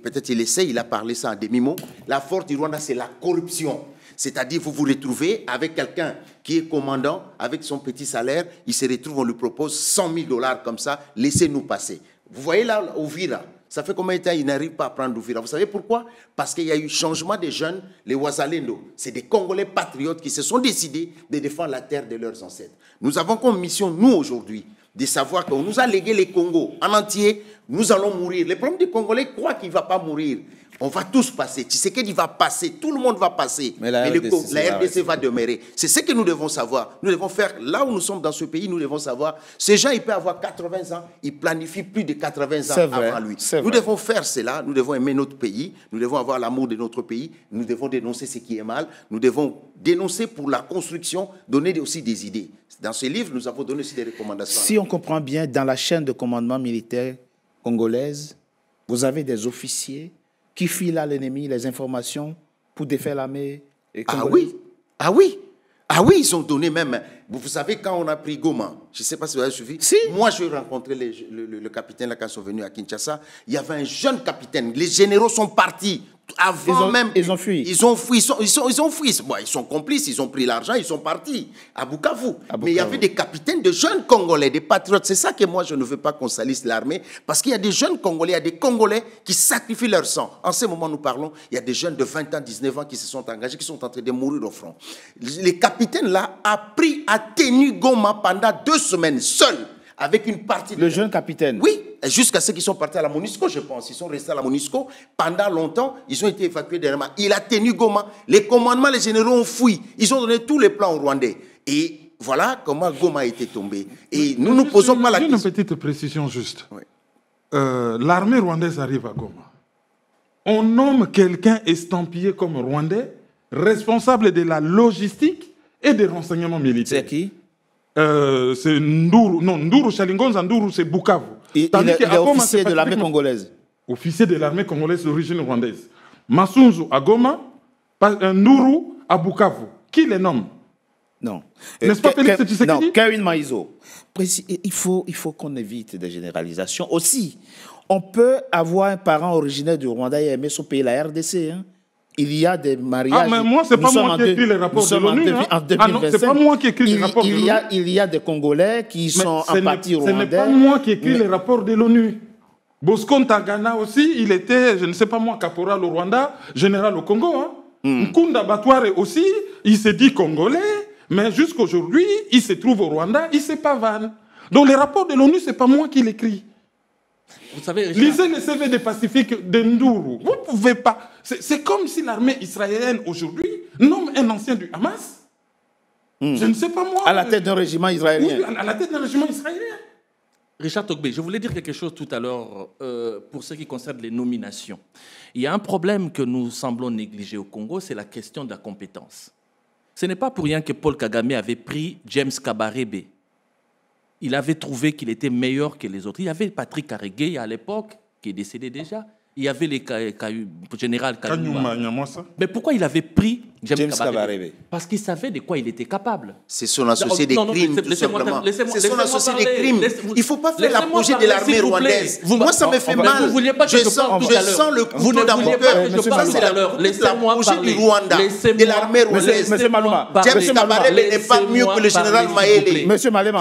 peut-être il essaie, il a parlé ça en demi-mot. La force du Rwanda, c'est la corruption. C'est-à-dire, vous vous retrouvez avec quelqu'un qui est commandant, avec son petit salaire, il se retrouve, on lui propose $100 000 comme ça, laissez-nous passer. Vous voyez là, Ouvira, Ça fait combien de temps ils n'arrivent pas à prendre Uvira? Vous savez pourquoi? Parce qu'il y a eu changement des jeunes, les Ouazalendo. C'est des Congolais patriotes qui se sont décidés de défendre la terre de leurs ancêtres. Nous avons comme mission, nous, aujourd'hui, de savoir qu'on nous a légué les Congos en entier, nous allons mourir. Le problème des Congolais croient qu'il ne va pas mourir. On va tous passer. Tshisekedi va passer. Tout le monde va passer. Mais la RDC va demeurer. C'est ce que nous devons savoir. Nous devons faire, là où nous sommes dans ce pays, nous devons savoir, ces gens, ils peuvent avoir 80 ans, ils planifient plus de 80 ans avant lui. Nous devons faire cela. Nous devons aimer notre pays. Nous devons avoir l'amour de notre pays. Nous devons dénoncer ce qui est mal. Nous devons dénoncer pour la construction, donner aussi des idées. Dans ce livre, nous avons donné aussi des recommandations.
Si on comprend bien, dans la chaîne de commandement militaire congolaise, vous avez des officiers qui filent à l'ennemi les informations pour défaire l'armée congolaise.
Ah oui, ils ont donné même... Vous savez, quand on a pris Goma, je ne sais pas si vous avez suivi, moi j'ai rencontré le capitaine là, quand ils sont venus à Kinshasa, il y avait un jeune capitaine, les généraux sont partis.
Ils ont fui.
Ils ont fui. Bon, ils sont complices, ils ont pris l'argent, ils sont partis à Bukavu. Mais il y avait des capitaines de jeunes Congolais, des patriotes. C'est ça que moi, je ne veux pas qu'on salisse l'armée. Parce qu'il y a des jeunes Congolais, il y a des Congolais qui sacrifient leur sang. En ce moment, nous parlons, il y a des jeunes de 20 ans, 19 ans qui se sont engagés, qui sont en train de mourir au front. Les capitaines là a tenu Goma pendant 2 semaines, seul, avec une partie...
Le jeune capitaine?
Oui, jusqu'à ceux qui sont partis à la MONUSCO, je pense. Ils sont restés à la MONUSCO pendant longtemps. Ils ont été évacués derrière. Il a tenu Goma. Les commandements, les généraux ont fui. Ils ont donné tous les plans aux Rwandais. Et voilà comment Goma a été tombé. Et nous ne posons pas la question.
Une petite précision juste. Oui. L'armée rwandaise arrive à Goma. On nomme quelqu'un estampillé comme Rwandais, responsable de la logistique et des renseignements militaires.
C'est qui?
C'est Nduru. Non, Nduru Chalingonza, Nduru, c'est Bukavu.
Il est officier de l'armée congolaise.
Officier de l'armée congolaise d'origine rwandaise. Masunzu à Goma, Nduru à Bukavu. Qui les nomme?
Non.
N'est-ce pas Félix Tshisekedi?
Non, Kevin Maïzo. Il faut qu'on évite des généralisations. Aussi, on peut avoir un parent originaire du Rwanda et aimer son pays, la RDC. Hein. Il y a des mariages...
Ah, mais moi, c'est pas moi qui ai écrit les rapports de l'ONU. Ah non, c'est pas moi qui ai écrit les rapports de l'ONU.
Il y a des Congolais qui sont en partie rwandais.
Ce n'est pas moi qui ai écrit les rapports de l'ONU. Bosco Ntaganda aussi, il était, je ne sais pas moi, caporal au Rwanda, général au Congo. Hein. Nkunda Batware aussi, il s'est dit congolais, mais jusqu'à aujourd'hui, il se trouve au Rwanda, il se pavane. Donc les rapports de l'ONU, ce n'est pas moi qui l'écris.
Vous savez, Richard...
Lisez le CV des Pacifiques de Nduru. Vous ne pouvez pas. C'est comme si l'armée israélienne aujourd'hui nomme un ancien du Hamas. Je ne sais pas moi.
À la tête d'un régiment israélien.
Oui, à la tête d'un régiment israélien.
Richard Togbe, je voulais dire quelque chose tout à l'heure pour ce qui concerne les nominations. Il y a un problème que nous semblons négliger au Congo, c'est la question de la compétence. Ce n'est pas pour rien que Paul Kagame avait pris James Kabarebe. Il avait trouvé qu'il était meilleur que les autres. Il y avait Patrick Karegeya à l'époque, qui est décédé déjà. Il y avait le général Kanyuma. Mais pourquoi il avait pris James Kabarebe? Parce qu'il savait de quoi il était capable.
C'est son associé des crimes, tout simplement. C'est son associé des crimes. Il ne faut pas faire l'apologie de l'armée rwandaise. Moi, ça me fait mal. Je sens le couteau dans mon cœur. C'est l'apologie du Rwanda, de l'armée rwandaise.
Monsieur Malema,
James Kabarebe n'est pas mieux que le général Maele.
Monsieur Malema,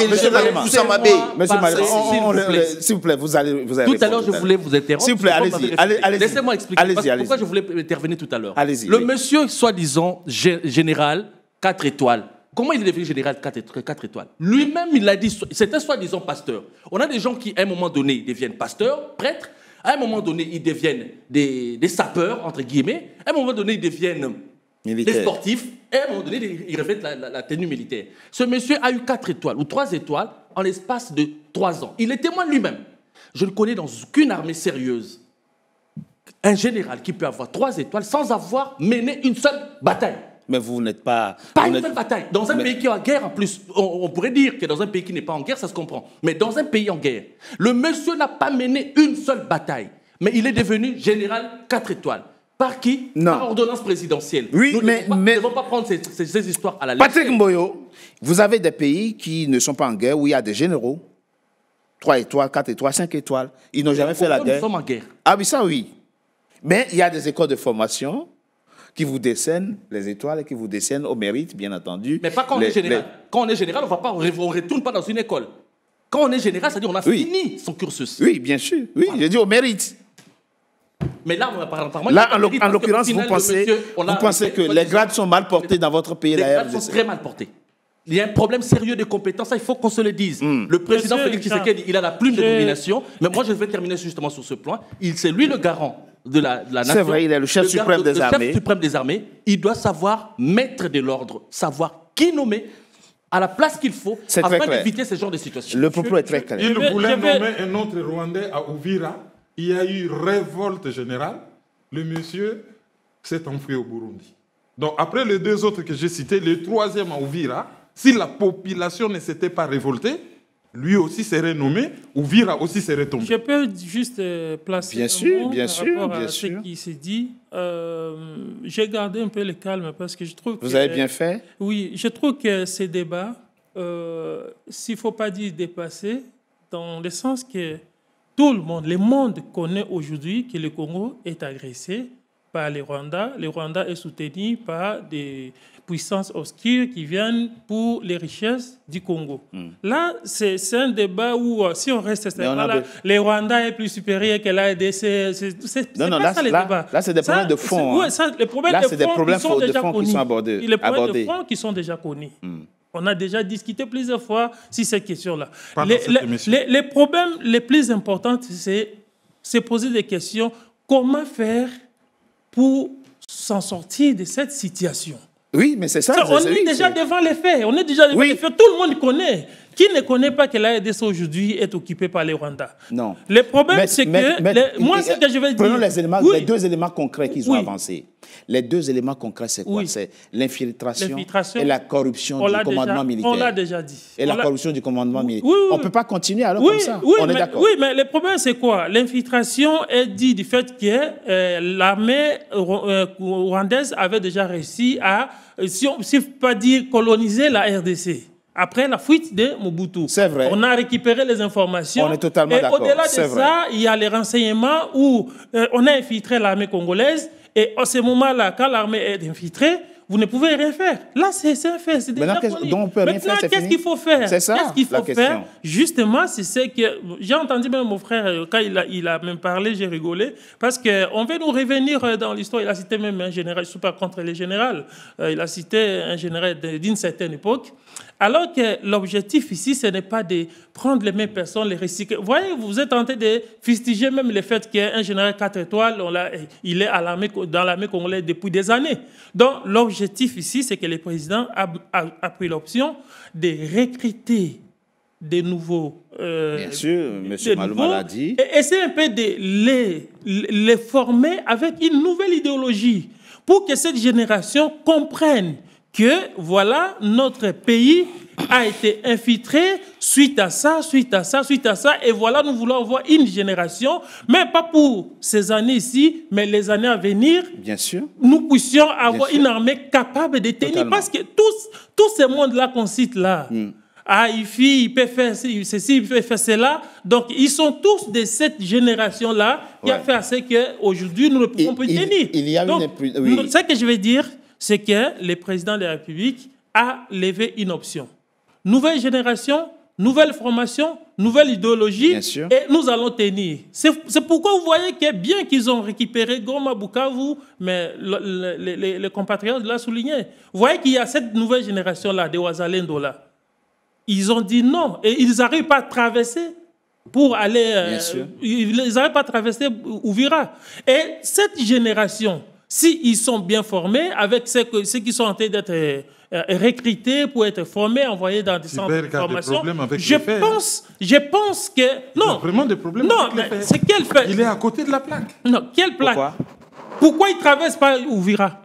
s'il vous plaît, vous allez
tout à l'heure, je voulais vous interrompre.
S'il vous plaît, allez-y.
Laissez-moi expliquer pourquoi je voulais intervenir tout à l'heure. Le monsieur, soi-disant, général 4 étoiles. Comment il est devenu général 4 étoiles? Lui-même, il l'a dit, c'était soi-disant pasteur. On a des gens qui, à un moment donné, deviennent pasteurs, prêtres. À un moment donné, ils deviennent des sapeurs, entre guillemets. À un moment donné, ils deviennent des sportifs. Et à un moment donné, ils revêtent la tenue militaire. Ce monsieur a eu 4 étoiles ou 3 étoiles en l'espace de 3 ans. Il est témoin lui-même. Je ne connais dans aucune armée sérieuse un général qui peut avoir 3 étoiles sans avoir mené une seule bataille.
Mais vous n'êtes pas...
Une seule bataille. Dans un pays qui est en guerre, en plus, on pourrait dire que dans un pays qui n'est pas en guerre, ça se comprend. Mais dans un pays en guerre, le monsieur n'a pas mené une seule bataille. Mais il est devenu général 4 étoiles. Par qui?
Non.
Par ordonnance présidentielle.
Oui,
nous ne devons pas prendre ces histoires à la légère.
Patrick Mboyo, vous avez des pays qui ne sont pas en guerre, où il y a des généraux, 3 étoiles, 4 étoiles, 5 étoiles. Ils n'ont jamais fait la guerre.
Nous sommes en guerre.
Ah oui, ça oui. Mais il y a des écoles de formation qui vous décernent les étoiles et qui vous décernent au mérite, bien entendu.
Mais pas quand on est général. Quand on est général, on ne retourne pas dans une école. Quand on est général, c'est-à-dire qu'on a fini son cursus.
Oui, bien sûr. Oui, j'ai dit au mérite.
Mais là, apparemment,
là en l'occurrence, vous pensez que les grades sont mal portés dans votre pays?
Les grades sont très mal portés. Il y a un problème sérieux de compétences, ça, il faut qu'on se le dise. Le président Félix Tshisekedi, il a la plume de nomination, mais moi je vais terminer justement sur ce point. C'est lui le garant de la nation.
C'est vrai, il est le chef suprême des armées.
Le chef suprême des armées, il doit savoir mettre de l'ordre, savoir qui nommer à la place qu'il faut afin d'éviter ce genre de situation.
Le propos est très clair.
Il voulait nommer un autre Rwandais à Uvira. Il y a eu révolte générale. Le monsieur s'est enfui au Burundi. Donc après les deux autres que j'ai cités, le troisième à Uvira, si la population ne s'était pas révoltée, lui aussi serait nommé, Uvira aussi serait tombé.
Je peux juste placer
bien
un
sûr,
mot
bien
par
sûr,
rapport
bien
à
sûr.
ce qui s'est dit. J'ai gardé un peu le calme parce que je trouve
Vous avez bien fait.
Oui, je trouve que ces débats, s'il ne faut pas dire dépassés, dans le sens que tout le monde connaît aujourd'hui que le Congo est agressé par les Rwandais. Le Rwanda est soutenu par des puissances obscures qui viennent pour les richesses du Congo. Là, c'est un débat où, si on reste à ce débat-là, les Rwandais est plus supérieur que l'AEDC. C'est pas ça les débats.
Là, c'est des problèmes de fond.
Oui, les problèmes de fond qui sont abordés. Les problèmes de fond qui sont déjà connus. On a déjà discuté plusieurs fois sur ces questions-là. Les problèmes les plus importants, c'est poser des questions. Comment faire pour s'en sortir de cette situation?
Oui, mais c'est ça.
On est déjà devant les faits. On est déjà devant les faits. Tout le monde connaît. Qui ne connaît pas que l'AEDC aujourd'hui est occupée par les Rwandais? Non. Le problème, c'est que... Moi, ce que je vais dire...
Prenons les deux éléments concrets qu'ils ont avancés. Les deux éléments concrets, c'est quoi? C'est l'infiltration et la corruption du commandement militaire.
On l'a déjà dit.
Et la corruption du commandement militaire. On ne peut pas continuer alors comme ça. On est d'accord.
Oui, mais le problème, c'est quoi? L'infiltration est dit du fait que l'armée rwandaise avait déjà réussi à, si on ne peut pas dire coloniser la RDC. Après la fuite de Mobutu.
C'est vrai.
On a récupéré les informations.
On est totalement d'accord.
Au-delà de ça, il y a les renseignements où on a infiltré l'armée congolaise. Et à ce moment-là, quand l'armée est infiltrée, vous ne pouvez rien faire. Là, c'est un fait. C'est déjà connu. Maintenant, qu'est-ce qu'il faut faire?
C'est ça
qu'est-ce qu'il faut faire? Justement, c'est ce que... J'ai entendu même mon frère, quand il a même parlé, j'ai rigolé, parce qu'on veut nous revenir dans l'histoire. Il a cité même un général, je ne suis pas contre les généraux, il a cité un général d'une certaine époque. Alors que l'objectif ici, ce n'est pas de prendre les mêmes personnes, les recycler. Vous voyez, vous êtes tenté de fustiger même le fait qu'il y a un général 4 étoiles, il est dans l'armée congolaise depuis des années. Donc, l'objectif ici, c'est que le président a pris l'option de recruter des nouveaux...
Bien sûr, M. Malouma l'a dit.
Et essayer un peu de les former avec une nouvelle idéologie pour que cette génération comprenne que, voilà, notre pays a été infiltré suite à ça, et voilà, nous voulons avoir une génération, mais pas pour ces années ici, mais les années à venir.
Bien sûr.
Nous puissions avoir une armée capable de tenir. Totalement. Parce que tous ces mondes-là qu'on cite là, IFI, il peut faire ceci, il peut faire cela. Donc, ils sont tous de cette génération-là qui a fait à ce qu'aujourd'hui, nous ne pouvons plus tenir.
Il y a donc,
ce que je veux dire, c'est que le président de la République a levé une option. Nouvelle génération, nouvelle formation, nouvelle idéologie, et nous allons tenir. C'est pourquoi vous voyez que bien qu'ils ont récupéré Goma, Bukavu, mais les compatriotes l'ont souligné. Vous voyez qu'il y a cette nouvelle génération-là, des Wazalendo-là. Ils ont dit non, et ils n'arrivent pas à traverser pour aller... ils n'arrivent pas à traverser Uvira. Et cette génération... S'ils sont bien formés, avec ceux qui sont en train d'être recrutés pour être formés, envoyés dans des centres de formation, je pense que... Non,
il y a vraiment des problèmes avec les faits.
C'est quel fait?
Il est à côté de la plaque.
Non, quelle plaque? Pourquoi ils ne traversent pas Uvira?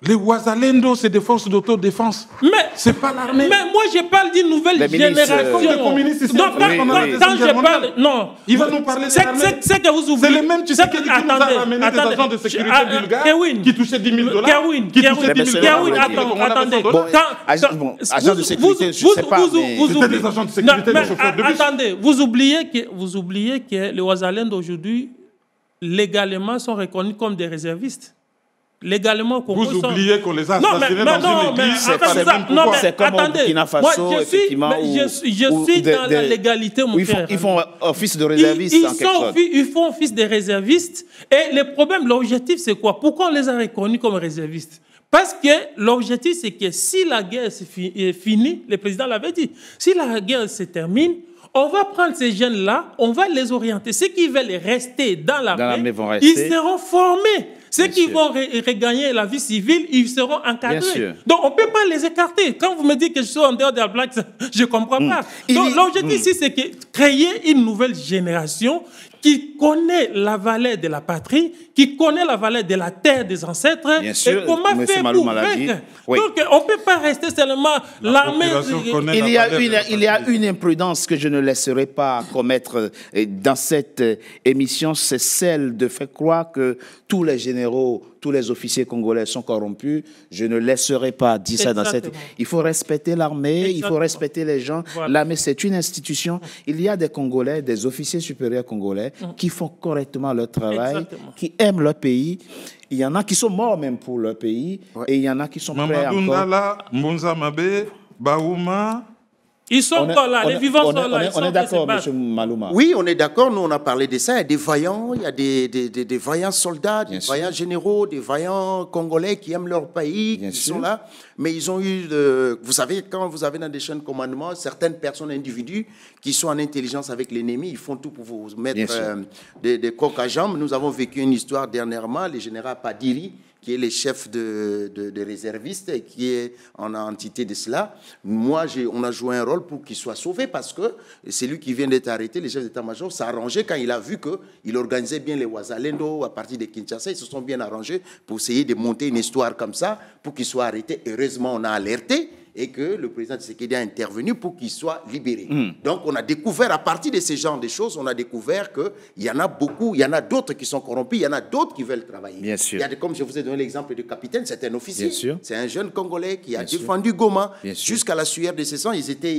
Les Wazalendo, c'est des forces d'autodéfense.
Mais
c'est pas l'armée.
Mais moi, je parle d'une nouvelle génération.
Les communistes ici.
Donc, quand je parle, non.
Il va nous parler de l'armée.
C'est que vous oubliez.
C'est le même, tu sais, qui nous a ramené des agents de sécurité bulgares qui touchaient 10 000 $. Qui touchaient 10 000 $.
Attendez.
Agents de sécurité, je ne sais pas.
C'était des agents de sécurité, des chauffeurs de bus.
Attendez, vous oubliez que les Wazalendo aujourd'hui, légalement, sont reconnus comme des réservistes. légalement au Congo.
Vous oubliez qu'on les a assassinés dans une église.
C'est comme au Burkina Faso, effectivement.
Je suis dans la légalité, mon frère.
Ils font office de réserviste, en quelque sorte.
Ils font office de réservistes. Et le problème, l'objectif, c'est quoi? Pourquoi on les a reconnus comme réservistes? Parce que l'objectif, c'est que si la guerre est finie, le président l'avait dit, si la guerre se termine, on va prendre ces jeunes-là, on va les orienter. Ceux qui veulent rester dans l'armée, ils seront formés. Ceux qui vont regagner la vie civile, ils seront encadrés. Donc, on ne peut pas les écarter. Quand vous me dites que je suis en dehors de la blague, je ne comprends pas. Donc, l'objectif ici, c'est que créer une nouvelle génération qui connaît la valeur de la patrie, qui connaît la valeur de la terre des ancêtres,
bien sûr,
et comment faire pour vaincre.
Oui.
Donc, on ne peut pas rester seulement l'armée.
Il y a une imprudence que je ne laisserai pas commettre dans cette émission, c'est celle de faire croire que tous les généraux, tous les officiers congolais sont corrompus. Je ne laisserai pas dire ça dans cette... Il faut respecter l'armée, il faut respecter les gens. Voilà. L'armée, c'est une institution. Il y a des Congolais, des officiers supérieurs congolais qui font correctement leur travail, qui aiment leur pays. Il y en a qui sont morts même pour leur pays, et il y en a qui sont prêts encore.
Ngala, Mbonza Mabe, Baouma...
Ils sont encore là, les vivants sont là.
On est d'accord, M. Malouma.
Oui, on est d'accord. Nous, on a parlé de ça. Il y a des vaillants, il y a des vaillants soldats, des vaillants généraux, des vaillants Congolais qui aiment leur pays, qui sont là. Mais ils ont eu... vous savez, quand vous avez dans des chaînes de commandement, certaines personnes, individus, qui sont en intelligence avec l'ennemi, ils font tout pour vous mettre des coques à jambes. Nous avons vécu une histoire dernièrement, le général Padiri, qui est le chef de réservistes et qui est en entité de cela. Moi, on a joué un rôle pour qu'il soit sauvé parce que c'est lui qui vient d'être arrêté, le chef d'état-major, s'est arrangé quand il a vu qu'il organisait bien les Ouazalendo à partir de Kinshasa. Ils se sont bien arrangés pour essayer de monter une histoire comme ça pour qu'il soit arrêté. Heureusement, on a alerté et que le président Tshisekedi a intervenu pour qu'il soit libéré. Donc, on a découvert, à partir de ce genre de choses, on a découvert qu'il y en a beaucoup, il y en a d'autres qui sont corrompus, il y en a d'autres qui veulent travailler.
Bien sûr.
Il y a comme je vous ai donné l'exemple du capitaine, c'est un officier.
Bien sûr.
C'est un jeune Congolais qui a défendu Goma jusqu'à la sueur de ses sangs. Ils étaient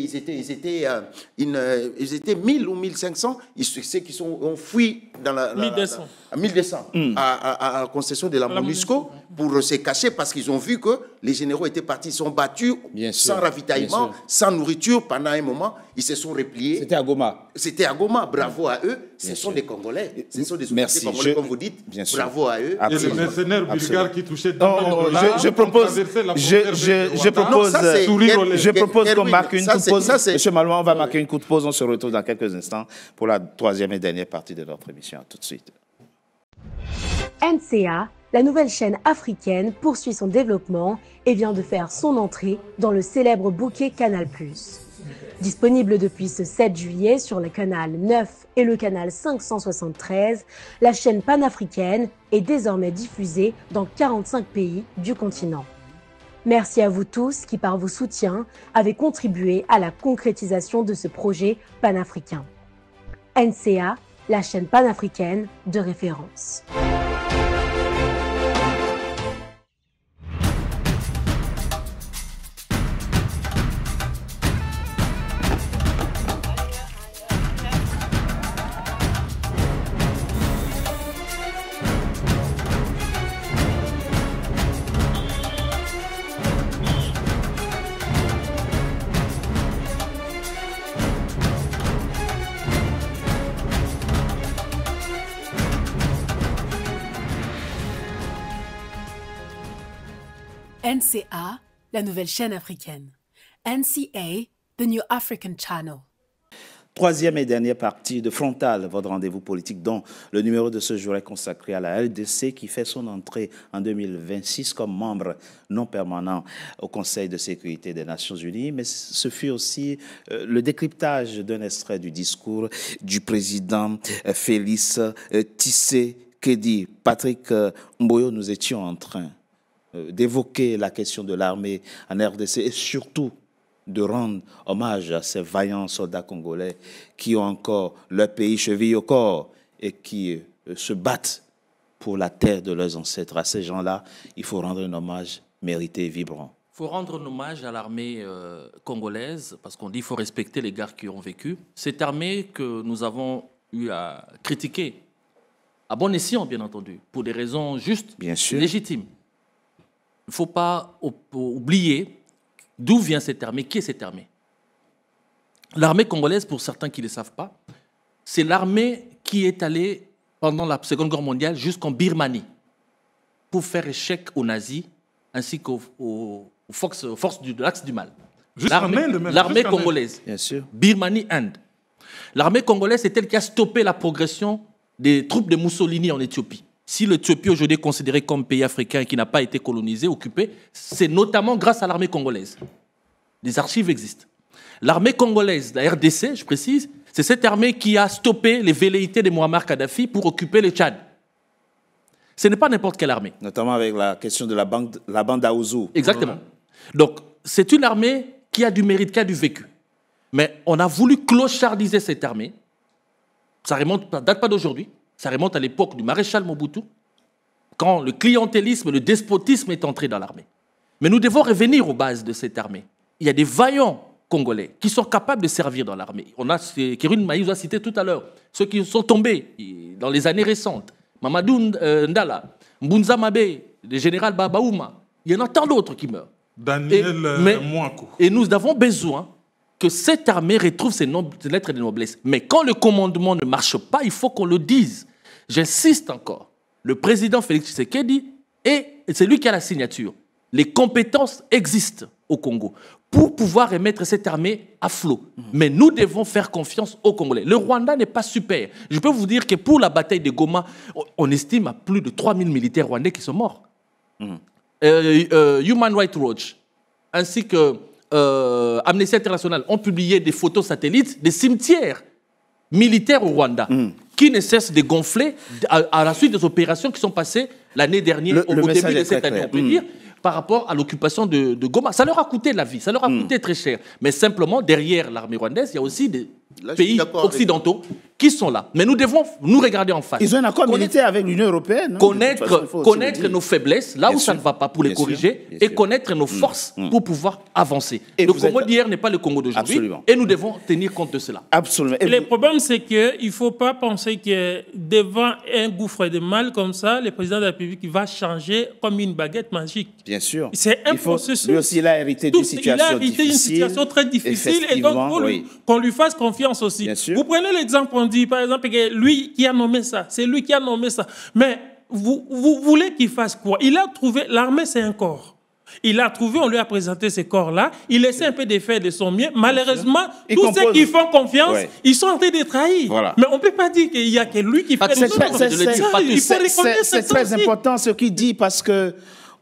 1000 ou 1500. Ceux qui ont fui dans la 1200 à la concession de la MONUSCO pour se cacher parce qu'ils ont vu que les généraux étaient partis, ils sont battus sans ravitaillement, sans nourriture pendant un moment. Ils se sont repliés.
C'était à Goma.
C'était à Goma. Bravo à eux. Ce sont des Congolais. Ce sont des officiers congolais, comme vous dites. Bravo à eux.
Et les mercenaires bulgares qui touchaient
je propose qu'on marque une coup de pause. Monsieur Malouma, on va marquer une coup de pause. On se retrouve dans quelques instants pour la troisième et dernière partie de notre émission. À tout de suite.
NCA, la nouvelle chaîne africaine, poursuit son développement et vient de faire son entrée dans le célèbre bouquet Canal+. Disponible depuis ce 7 juillet sur le canal 9 et le canal 573, la chaîne panafricaine est désormais diffusée dans 45 pays du continent. Merci à vous tous qui, par vos soutiens, avez contribué à la concrétisation de ce projet panafricain. NCA, la chaîne panafricaine de référence.
NCA, la nouvelle chaîne africaine. NCA, the New African Channel.
Troisième et dernière partie de Frontal, votre rendez-vous politique, dont le numéro de ce jour est consacré à la RDC qui fait son entrée en 2026 comme membre non permanent au Conseil de sécurité des Nations Unies. Mais ce fut aussi le décryptage d'un extrait du discours du président Félix Tshisekedi. Patrick Mboyo, nous étions en train d'évoquer la question de l'armée en RDC et surtout de rendre hommage à ces vaillants soldats congolais qui ont encore leur pays cheville au corps et qui se battent pour la terre de leurs ancêtres. À ces gens-là, il faut rendre un hommage mérité et vibrant.
Il faut rendre un hommage à l'armée congolaise, parce qu'on dit qu'il faut respecter les gars qui ont vécu. Cette armée que nous avons eu à critiquer, à bon escient, bien entendu, pour des raisons justes,
bien sûr,
légitimes. ne faut pas oublier d'où vient cette armée, qui est cette armée. L'armée congolaise, pour certains qui ne le savent pas, c'est l'armée qui est allée pendant la Seconde Guerre mondiale jusqu'en Birmanie pour faire échec aux nazis ainsi qu'aux forces de l'Axe du Mal. L'armée congolaise,
bien sûr.
Birmanie, Inde. L'armée congolaise, c'est elle qui a stoppé la progression des troupes de Mussolini en Éthiopie. Si l'Éthiopie aujourd'hui est considérée comme pays africain qui n'a pas été colonisé, occupé, c'est notamment grâce à l'armée congolaise. Les archives existent. L'armée congolaise, la RDC, je précise, c'est cette armée qui a stoppé les velléités de Muammar Kadhafi pour occuper le Tchad. Ce n'est pas n'importe quelle armée.
Notamment avec la question de la bande à Ouzou.
Exactement. Donc, c'est une armée qui a du mérite, qui a du vécu. Mais on a voulu clochardiser cette armée. Ça ne date pas d'aujourd'hui. Ça remonte à l'époque du maréchal Mobutu, quand le clientélisme, le despotisme est entré dans l'armée. Mais nous devons revenir aux bases de cette armée. Il y a des vaillants Congolais qui sont capables de servir dans l'armée. On a, Kérune Maïs a cité tout à l'heure, ceux qui sont tombés dans les années récentes. Mamadou Ndala, Mbunza Mabé, le général Babaouma. Il y en a tant d'autres qui meurent.
Daniel Mouakou.
Et nous avons besoin que cette armée retrouve ses lettres de noblesse. Mais quand le commandement ne marche pas, il faut qu'on le dise. J'insiste encore. Le président Félix Tshisekedi, c'est lui qui a la signature. Les compétences existent au Congo pour pouvoir remettre cette armée à flot. Mais nous devons faire confiance aux Congolais. Le Rwanda n'est pas super. Je peux vous dire que pour la bataille de Goma, on estime à plus de 3000 militaires rwandais qui sont morts. Human Rights Watch, ainsi que Amnesty International ont publié des photos satellites des cimetières militaires au Rwanda qui ne cessent de gonfler à la suite des opérations qui sont passées l'année dernière, au début de cette année, on peut dire, par rapport à l'occupation de Goma. Ça leur a coûté la vie, ça leur a coûté très cher. Mais simplement, derrière l'armée rwandaise, il y a aussi des pays occidentaux qui sont là. Mais nous devons nous regarder en face.
Ils ont un accord militaire avec l'Union européenne.
Connaître nos faiblesses, là où ça ne va pas, pour les corriger, et connaître nos forces pour pouvoir avancer. Et le Congo d'hier n'est pas le Congo d'aujourd'hui, et nous devons tenir compte de cela.
Absolument.
Et le problème, c'est qu'il ne faut pas penser que devant un gouffre de mal comme ça, le président de la République va changer comme une baguette magique.
Bien sûr.
C'est un processus.
Lui aussi, il a hérité d'une situation difficile.
Une situation très difficile, et donc qu'on lui fasse confiance aussi. Vous prenez l'exemple, on dit par exemple que lui qui a nommé ça, c'est lui qui a nommé ça. Mais vous voulez qu'il fasse quoi? Il a trouvé, l'armée c'est un corps. Il a trouvé, on lui a présenté ces corps-là, il essaie un peu de faire de son mieux. Malheureusement, tous ceux qui font confiance, ils sont en train de trahir. Voilà. Mais on ne peut pas dire qu'il n'y a que lui qui fait de son mieux.
C'est très important ce qu'il dit parce que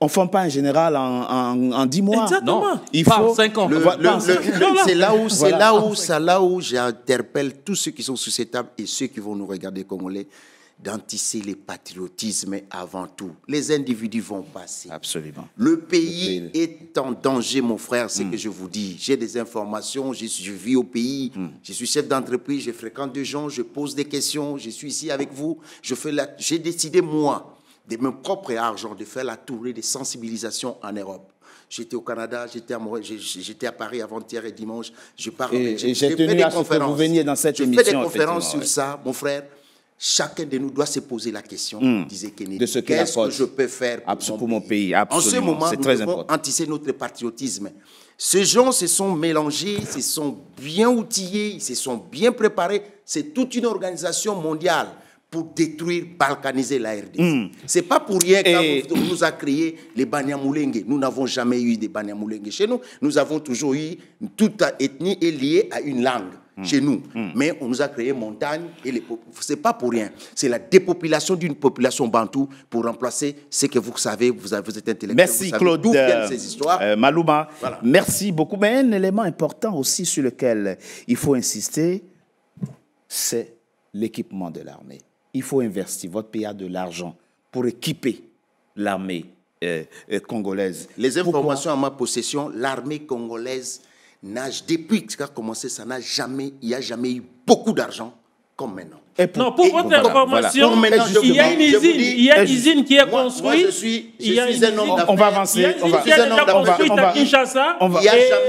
on ne forme pas un général en 10 mois.
Exactement.
Non, il faut
5 ans.
C'est là où j'interpelle tous ceux qui sont sous cette table et ceux qui vont nous regarder congolais d'antisser les patriotismes avant tout. Les individus vont passer.
Absolument.
Le pays est en danger, mon frère, c'est que je vous dis. J'ai des informations, je vis au pays, je suis chef d'entreprise, je fréquente des gens, je pose des questions, je suis ici avec vous. J'ai décidé, moi, de mon propre argent, de faire la tournée de sensibilisation en Europe. J'étais au Canada, j'étais à Paris avant-hier et dimanche. J'ai
tenu à ce que vous veniez dans cette émission.
J'ai fait des conférences sur ça, mon frère. Chacun de nous doit se poser la question, disait Kennedy, qu'est-ce que je peux faire pour mon pays? En ce moment, nous devons antisser notre patriotisme. Ces gens se sont mélangés, se sont bien outillés, ils se sont bien préparés. C'est toute une organisation mondiale pour détruire, balkaniser la RDC. C'est pas pour rien qu'on nous a créé les Banyamulenge. Nous n'avons jamais eu des Banyamulenge chez nous. Nous avons toujours eu, toute ethnie est liée à une langue chez nous. Mais on nous a créé montagne et c'est pas pour rien. C'est la dépopulation d'une population bantou pour remplacer ce que vous savez, vous êtes intellectuel.
Merci Claude.
D'où viennent ces histoires.
Malouma, voilà. Merci beaucoup. Mais un élément important aussi sur lequel il faut insister, c'est l'équipement de l'armée. Il faut investir. Votre pays a de l'argent pour équiper l'armée congolaise.
Les informations à ma possession, l'armée congolaise depuis que ça a commencé, il n'y a jamais eu beaucoup d'argent comme maintenant.
Non, pour votre information, il y a une usine qui est construite.
Moi, je suis un homme d'affaires.
On va avancer.
Il y a une usine qui est déjà construite à Kinshasa.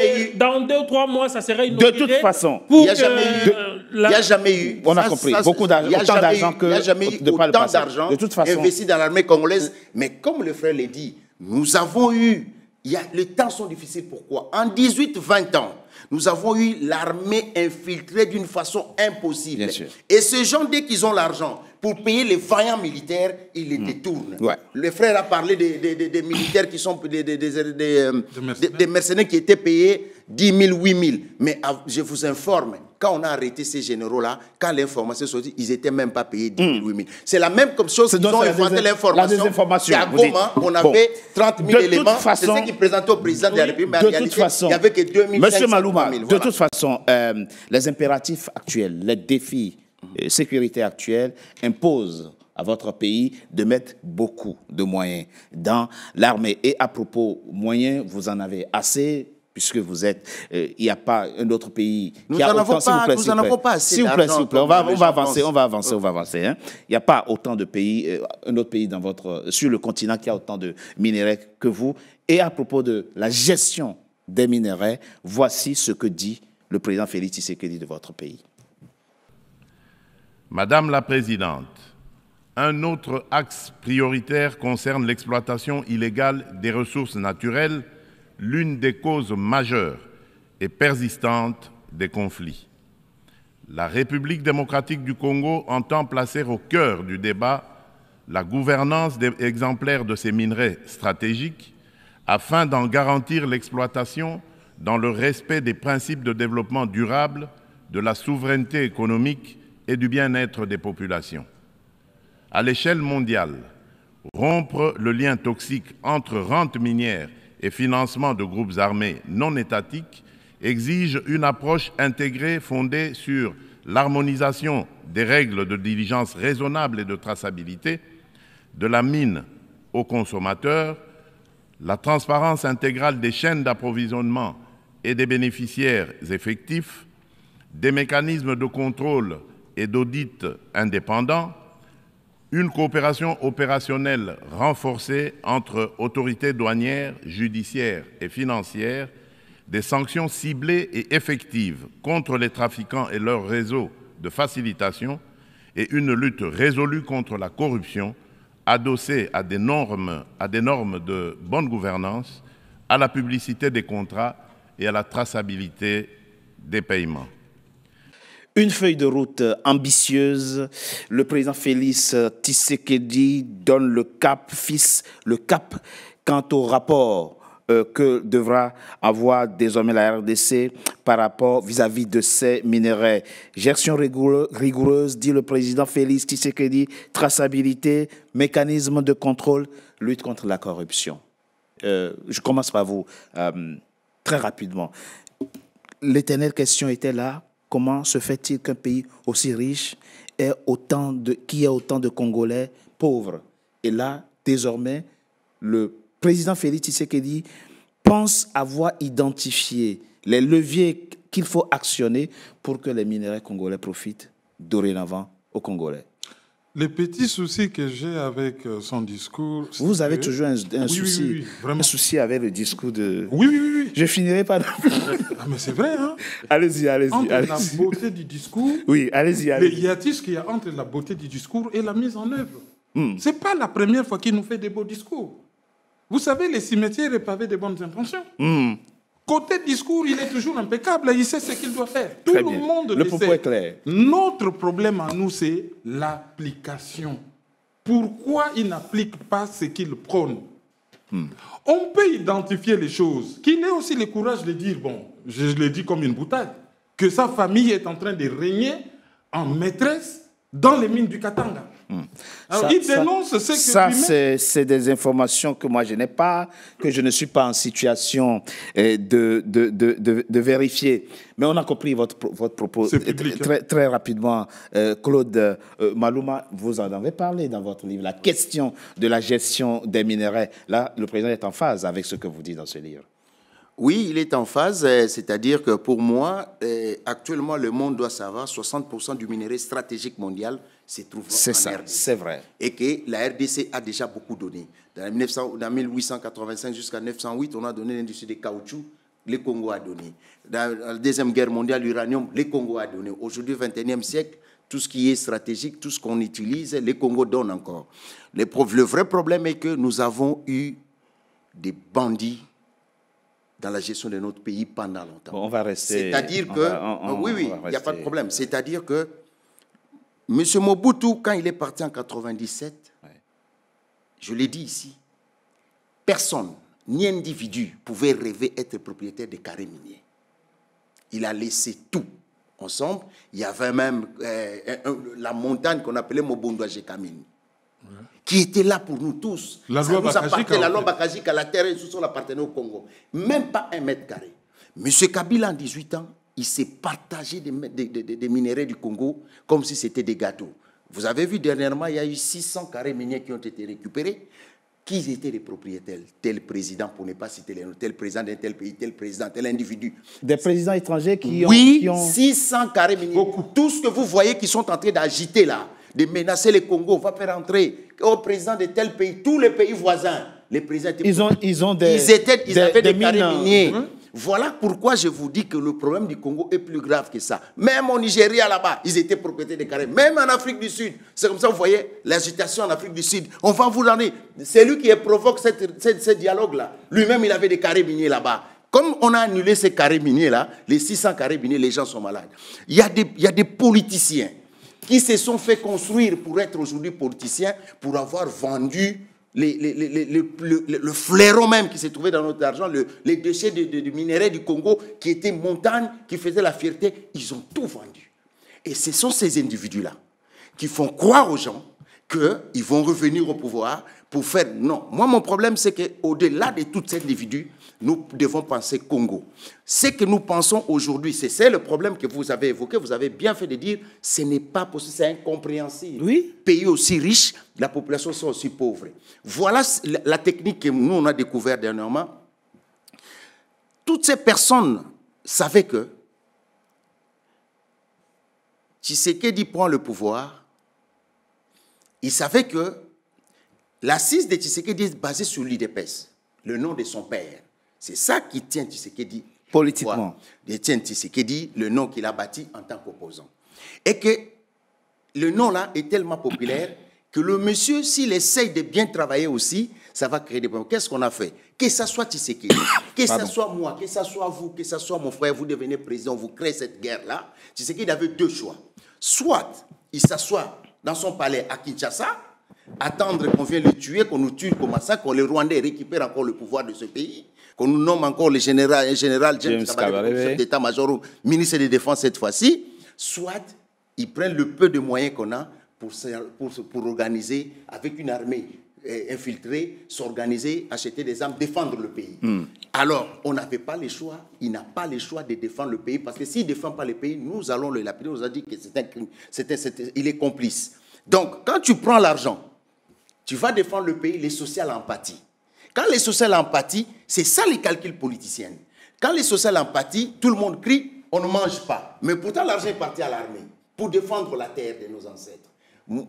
Et
dans 2 ou 3 mois, ça serait
inauguré. De toute façon,
il n'y a jamais eu.
On a compris. Autant d'argent que
il n'y a jamais eu autant d'argent investi dans l'armée congolaise. Mais comme le frère l'a dit, Nous avons eu, les temps sont difficiles, pourquoi? En 18-20 ans, nous avons eu l'armée infiltrée d'une façon impossible. Et ces gens, dès qu'ils ont l'argent pour payer les vaillants militaires, ils les détournent. Ouais. Le frère a parlé des militaires qui sont des mercenaires qui étaient payés 10 000, 8 000. Mais je vous informe, quand on a arrêté ces généraux-là, quand l'information est sortie, ils n'étaient même pas payés 10 000, 8 000. C'est la même chose qu'ils ont inventé l'information. À Goma, on avait 30 000 éléments. C'est ce qui présentait au président de la République. Mais en réalité, il n'y avait que 2 500.
Monsieur Malouma, de toute façon, les impératifs actuels, les défis sécuritaires actuels imposent à votre pays de mettre beaucoup de moyens dans l'armée. Et à propos moyens, vous en avez assez, puisque vous êtes, il n'y a pas un autre pays qui a autant.
Nous n'en avons pas assez.
S'il vous plaît, on va avancer. Hein. Il n'y a pas autant de pays, un autre pays sur le continent qui a autant de minerais que vous. Et à propos de la gestion des minerais, voici ce que dit le président Félix Tshisekedi de votre pays.
Madame la Présidente, un autre axe prioritaire concerne l'exploitation illégale des ressources naturelles, l'une des causes majeures et persistantes des conflits. La République démocratique du Congo entend placer au cœur du débat la gouvernance exemplaire de ces minerais stratégiques afin d'en garantir l'exploitation dans le respect des principes de développement durable, de la souveraineté économique et du bien-être des populations. À l'échelle mondiale, rompre le lien toxique entre rente minière et financement de groupes armés non étatiques exige une approche intégrée fondée sur l'harmonisation des règles de diligence raisonnable et de traçabilité, de la mine aux consommateurs, la transparence intégrale des chaînes d'approvisionnement et des bénéficiaires effectifs, des mécanismes de contrôle et d'audit indépendants, une coopération opérationnelle renforcée entre autorités douanières, judiciaires et financières, des sanctions ciblées et effectives contre les trafiquants et leurs réseaux de facilitation et une lutte résolue contre la corruption adossée à des normes de bonne gouvernance, à la publicité des contrats et à la traçabilité des paiements.
Une feuille de route ambitieuse. Le président Félix Tshisekedi donne le cap, fixe le cap quant au rapport que devra avoir désormais la RDC par rapport vis-à-vis de ces minerais. Gestion rigoureuse, dit le président Félix Tshisekedi, traçabilité, mécanisme de contrôle, lutte contre la corruption. Je commence par vous, très rapidement. L'éternelle question était là. Comment se fait-il qu'un pays aussi riche qui ait autant de Congolais pauvres? Et là, désormais, le président Félix Tshisekedi pense avoir identifié les leviers qu'il faut actionner pour que les minerais congolais profitent dorénavant aux Congolais.
Les petits soucis que j'ai avec son discours...
Vous avez toujours un souci, un souci avec le discours de...
Oui.
Je finirai par...
Ah, mais c'est vrai, hein?
Allez-y.
Entre la beauté du discours...
Oui, allez-y.
Il y a ce qu'il y a entre la beauté du discours et la mise en œuvre. Ce n'est pas la première fois qu'il nous fait des beaux discours. Vous savez, les cimetières pavés de bonnes intentions. Côté discours, il est toujours impeccable. Il sait ce qu'il doit faire. Tout le monde le
propos
sait.
est clair.
Notre problème à nous, c'est l'application. Pourquoi il n'applique pas ce qu'il prône? On peut identifier les choses. Qu'il ait aussi le courage de dire, bon, je le dis comme une boutade, que sa famille est en train de régner en maîtresse dans les mines du Katanga. Alors, il dénonce ce que
ça, c'est des informations que moi je n'ai pas, que je ne suis pas en situation de vérifier. Mais on a compris votre propos très rapidement. Claude Malouma, vous en avez parlé dans votre livre, la question de la gestion des minerais. Là, le président est en phase avec ce que vous dites dans ce livre.
Oui, il est en phase, c'est-à-dire que pour moi, actuellement, le monde doit savoir 60% du minerai stratégique mondial se trouve en RDC.
C'est vrai.
Et que la RDC a déjà beaucoup donné. Dans 1885 jusqu'à 908, on a donné l'industrie des caoutchoucs, le Congo a donné. Dans la Deuxième Guerre mondiale, l'uranium, le Congo a donné. Aujourd'hui, au XXIe siècle, tout ce qui est stratégique, tout ce qu'on utilise, le Congo donne encore. Le vrai problème est que nous avons eu des bandits dans la gestion de notre pays pendant longtemps.
Bon, on va rester...
C'est-à-dire que... oui, il n'y a pas de problème. C'est-à-dire que M. Mobutu, quand il est parti en 97, je l'ai dit ici, personne, ni individu, pouvait rêver être propriétaire des carrés miniers. Il a laissé tout ensemble. Il y avait même la montagne qu'on appelait Mobondo Jekamini, qui était là pour nous tous.
La loi
Bakajika, la terre et tout ça appartenait au Congo. Même pas 1 mètre carré. M. Kabila, en 18 ans, il s'est partagé des minéraux du Congo comme si c'était des gâteaux. Vous avez vu dernièrement, il y a eu 600 carrés miniers qui ont été récupérés. Qui étaient les propriétaires? Tel président, pour ne pas citer les noms, tel président d'un tel pays, tel président, tel individu.
Des présidents étrangers qui ont...
600 carrés miniers. Beaucoup. Tout ce que vous voyez qui sont en train d'agiter là, de menacer le Congo, on va faire entrer au président de tel pays, tous les pays voisins. Les présidents étaient
ils
avaient des carrés miniers. Voilà pourquoi je vous dis que le problème du Congo est plus grave que ça. Même au Nigeria, là-bas, ils étaient propriétaires des carrés. Même en Afrique du Sud. C'est comme ça, vous voyez, l'agitation en Afrique du Sud. On va vous l'année. C'est lui qui provoque ce dialogue-là. Lui-même, il avait des carrés miniers là-bas. Comme on a annulé ces carrés miniers-là, les 600 carrés miniers, les gens sont malades. Il y a des politiciens qui se sont fait construire pour être aujourd'hui politiciens, pour avoir vendu le flairon même qui se trouvait dans notre argent, les déchets de minerais du Congo, qui étaient montagnes, qui faisaient la fierté, ils ont tout vendu. Et ce sont ces individus-là qui font croire aux gens qu'ils vont revenir au pouvoir pour faire... Non, moi mon problème c'est qu'au-delà de tous ces individus, nous devons penser Congo. Ce que nous pensons aujourd'hui, c'est le problème que vous avez évoqué, vous avez bien fait de dire, ce n'est pas possible, c'est incompréhensible.
Oui.
Pays aussi riche, la population sont aussi pauvre. Voilà la technique que nous, on a découverte dernièrement. Toutes ces personnes savaient que Tshisekedi prend le pouvoir. Ils savaient que l'assise de Tshisekedi est basée sur l'UDPS, le nom de son père. C'est ça qui tient Tshisekedi
politiquement.
Il tient Tshisekedi, le nom qu'il a bâti en tant qu'opposant. Et que le nom-là est tellement populaire que le monsieur, s'il essaye de bien travailler aussi, ça va créer des problèmes. Qu'est-ce qu'on a fait? Que ça soit Tshisekedi, que ça soit moi, que ça soit vous, que ça soit mon frère, vous devenez président, vous créez cette guerre-là. Tshisekedi avait 2 choix. Soit il s'assoit dans son palais à Kinshasa, attendre qu'on vienne le tuer, qu'on nous tue comme ça, qu'on les Rwandais récupèrent encore le pouvoir de ce pays, qu'on nous nomme encore le général James Kabarebe, chef d'état-major, ministre de la Défense cette fois-ci, soit ils prennent le peu de moyens qu'on a pour organiser avec une armée infiltrée, s'organiser, acheter des armes, défendre le pays. Alors, on n'avait pas le choix, il n'a pas le choix de défendre le pays, parce que s'il ne défend pas le pays, nous allons le lapider, on nous a dit que c'est un crime, il est complice. Donc, quand tu prends l'argent, tu vas défendre le pays, les social empathie. Quand les social empathie, c'est ça les calculs politiciens. Quand les social empathie, tout le monde crie, on ne mange pas. Mais pourtant, l'argent est parti à l'armée pour défendre la terre de nos ancêtres.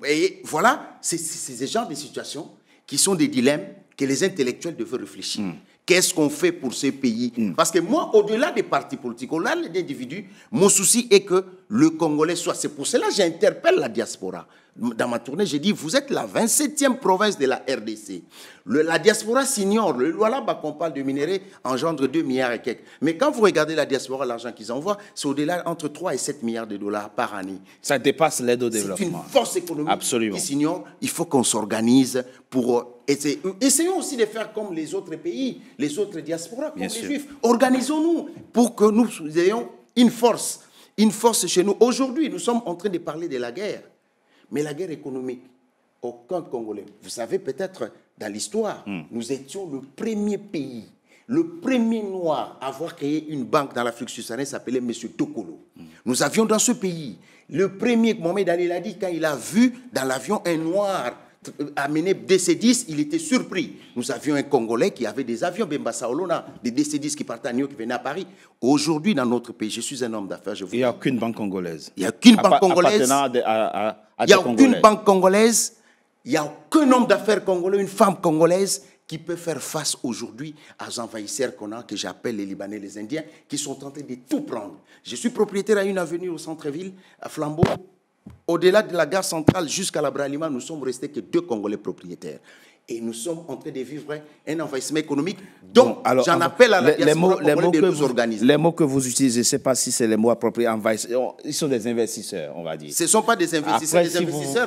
Et voilà, c'est ce genre de situations qui sont des dilemmes que les intellectuels devraient réfléchir. Qu'est-ce qu'on fait pour ces pays? Parce que moi, au-delà des partis politiques, au-delà des individus, mon souci est que le Congolais soit... C'est pour cela que j'interpelle la diaspora. Dans ma tournée, j'ai dit, vous êtes la 27e province de la RDC. La diaspora s'ignore. Le Lualaba qu'on parle de minéraux engendre 2 milliards et quelques. Mais quand vous regardez la diaspora, l'argent qu'ils envoient, c'est au-delà entre 3 et 7 milliards de dollars par année.
Ça dépasse l'aide au développement.
C'est une force économique.
Absolument.
Qui s'ignore. Il faut qu'on s'organise pour essayer. Essayons aussi de faire comme les autres pays, les autres diasporas, comme les Juifs. Organisons-nous pour que nous ayons une force chez nous. Aujourd'hui, nous sommes en train de parler de la guerre. Mais la guerre économique, aucun Congolais. Vous savez, peut-être, dans l'histoire, nous étions le premier pays, le premier noir à avoir créé une banque dans l'Afrique subsaharienne s'appelait M. Tokolo. Nous avions dans ce pays, le premier, Mohamed Ali l'a dit, quand il a vu dans l'avion un noir amener DC-10, il était surpris. Nous avions un Congolais qui avait des avions, Bemba Saolona, des DC-10 qui partaient à New York, qui venaient à Paris. Aujourd'hui, dans notre pays, je suis un homme d'affaires.
Il n'y a aucune banque congolaise.
Il n'y a aucune banque congolaise. Il n'y a aucune banque congolaise. Il n'y a aucun homme d'affaires congolais, une femme congolaise qui peut faire face aujourd'hui aux envahisseurs qu'on a, que j'appelle les Libanais, les Indiens, qui sont en train de tout prendre. Je suis propriétaire à une avenue au centre-ville, à Flambeau. Au-delà de la gare centrale jusqu'à la Bralima, nous sommes restés que 2 Congolais propriétaires. Et nous sommes en train de vivre un envahissement économique. Donc, j'en appelle à la diaspora congolaise de nous organiser.
Les mots que vous utilisez, je ne sais pas si c'est les mots appropriés. Ils sont des investisseurs, on va dire.
Ce ne sont pas des investisseurs. Après,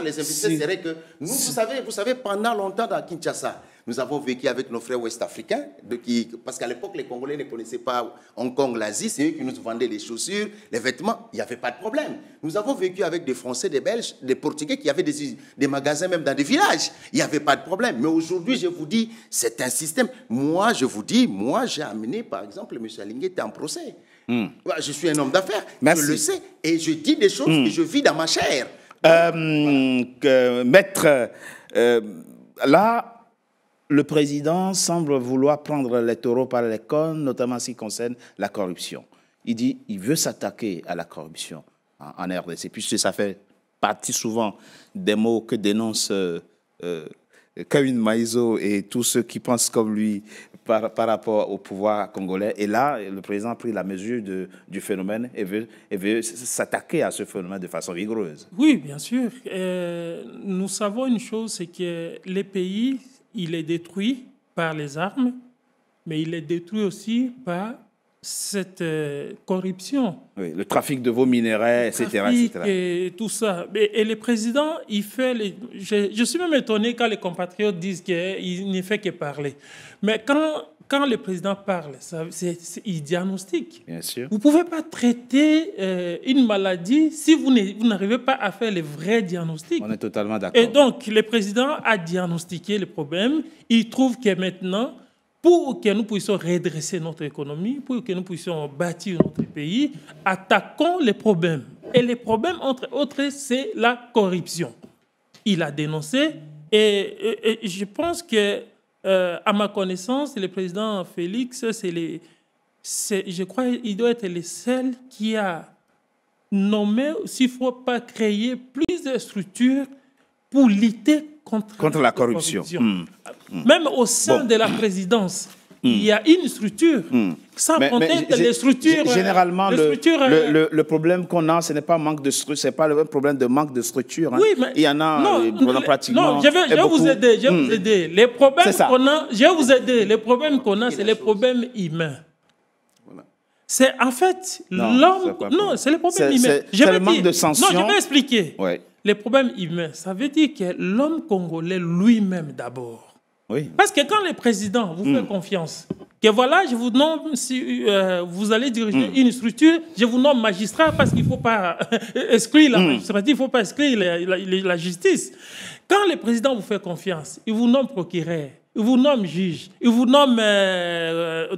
les investisseurs seraient que... Nous, vous savez, pendant longtemps dans Kinshasa, nous avons vécu avec nos frères ouest-africains, parce qu'à l'époque, les Congolais ne connaissaient pas Hong Kong, l'Asie, c'est eux qui nous vendaient les chaussures, les vêtements, il n'y avait pas de problème. Nous avons vécu avec des Français, des Belges, des Portugais qui avaient des magasins même dans des villages. Il n'y avait pas de problème. Mais aujourd'hui, je vous dis, c'est un système. Moi, je vous dis, j'ai amené, par exemple, M. Alinguet en procès. Je suis un homme d'affaires, je le sais, et je dis des choses que je vis dans ma chair.
Maître, là... Le président semble vouloir prendre les taureaux par les cornes, notamment en ce qui concerne la corruption. Il dit qu'il veut s'attaquer à la corruption en RDC, puisque ça fait partie souvent des mots que dénoncent Kawin Maïzo et tous ceux qui pensent comme lui par rapport au pouvoir congolais. Et là, le président a pris la mesure du phénomène et veut s'attaquer à ce phénomène de façon vigoureuse.
Oui, bien sûr. Nous savons une chose, c'est que les pays... Il est détruit par les armes, mais il est détruit aussi par cette corruption.
Oui, le trafic de vos minerais, etc.
Et tout ça. Et le président, il fait... Je suis même étonné quand les compatriotes disent qu'il ne fait que parler. Mais quand le président parle, il diagnostique.
Bien sûr.
Vous ne pouvez pas traiter une maladie si vous n'arrivez pas à faire le vrai diagnostic.
On est totalement d'accord.
Et donc, le président a diagnostiqué le problème. Il trouve que maintenant, pour que nous puissions redresser notre économie, pour que nous puissions bâtir notre pays, attaquons les problèmes. Et les problèmes, entre autres, c'est la corruption. Il a dénoncé et je pense que à ma connaissance, le président Félix, je crois qu'il doit être le seul qui a nommé, s'il ne faut pas créer plus de structures pour lutter contre
la corruption.
Même au sein de la présidence, il y a une structure. Sans compter les structures.
Généralement, le problème qu'on a, ce n'est pas manque de structure, c'est pas le problème de manque de structure. Hein.
Oui, mais
il y en a pratiquement.
Non, je vais vous aider. Je vais vous aider. Les problèmes qu'on a, je vais vous aider. Les problèmes qu'on a, c'est les problèmes humains. C'est en fait l'homme. Non, c'est les problèmes humains.
C'est le manque de sanction.
Non, je vais expliquer.
Ouais.
Les problèmes humains, ça veut dire que l'homme congolais lui-même d'abord.
Oui.
Parce que quand le président vous fait confiance, que voilà, je vous nomme, si vous allez diriger une structure, je vous nomme magistrat parce qu'il ne faut pas exclure la magistrature, il ne faut pas exclure la justice. Quand le président vous fait confiance, il vous nomme procureur, il vous nomme juge, il vous nomme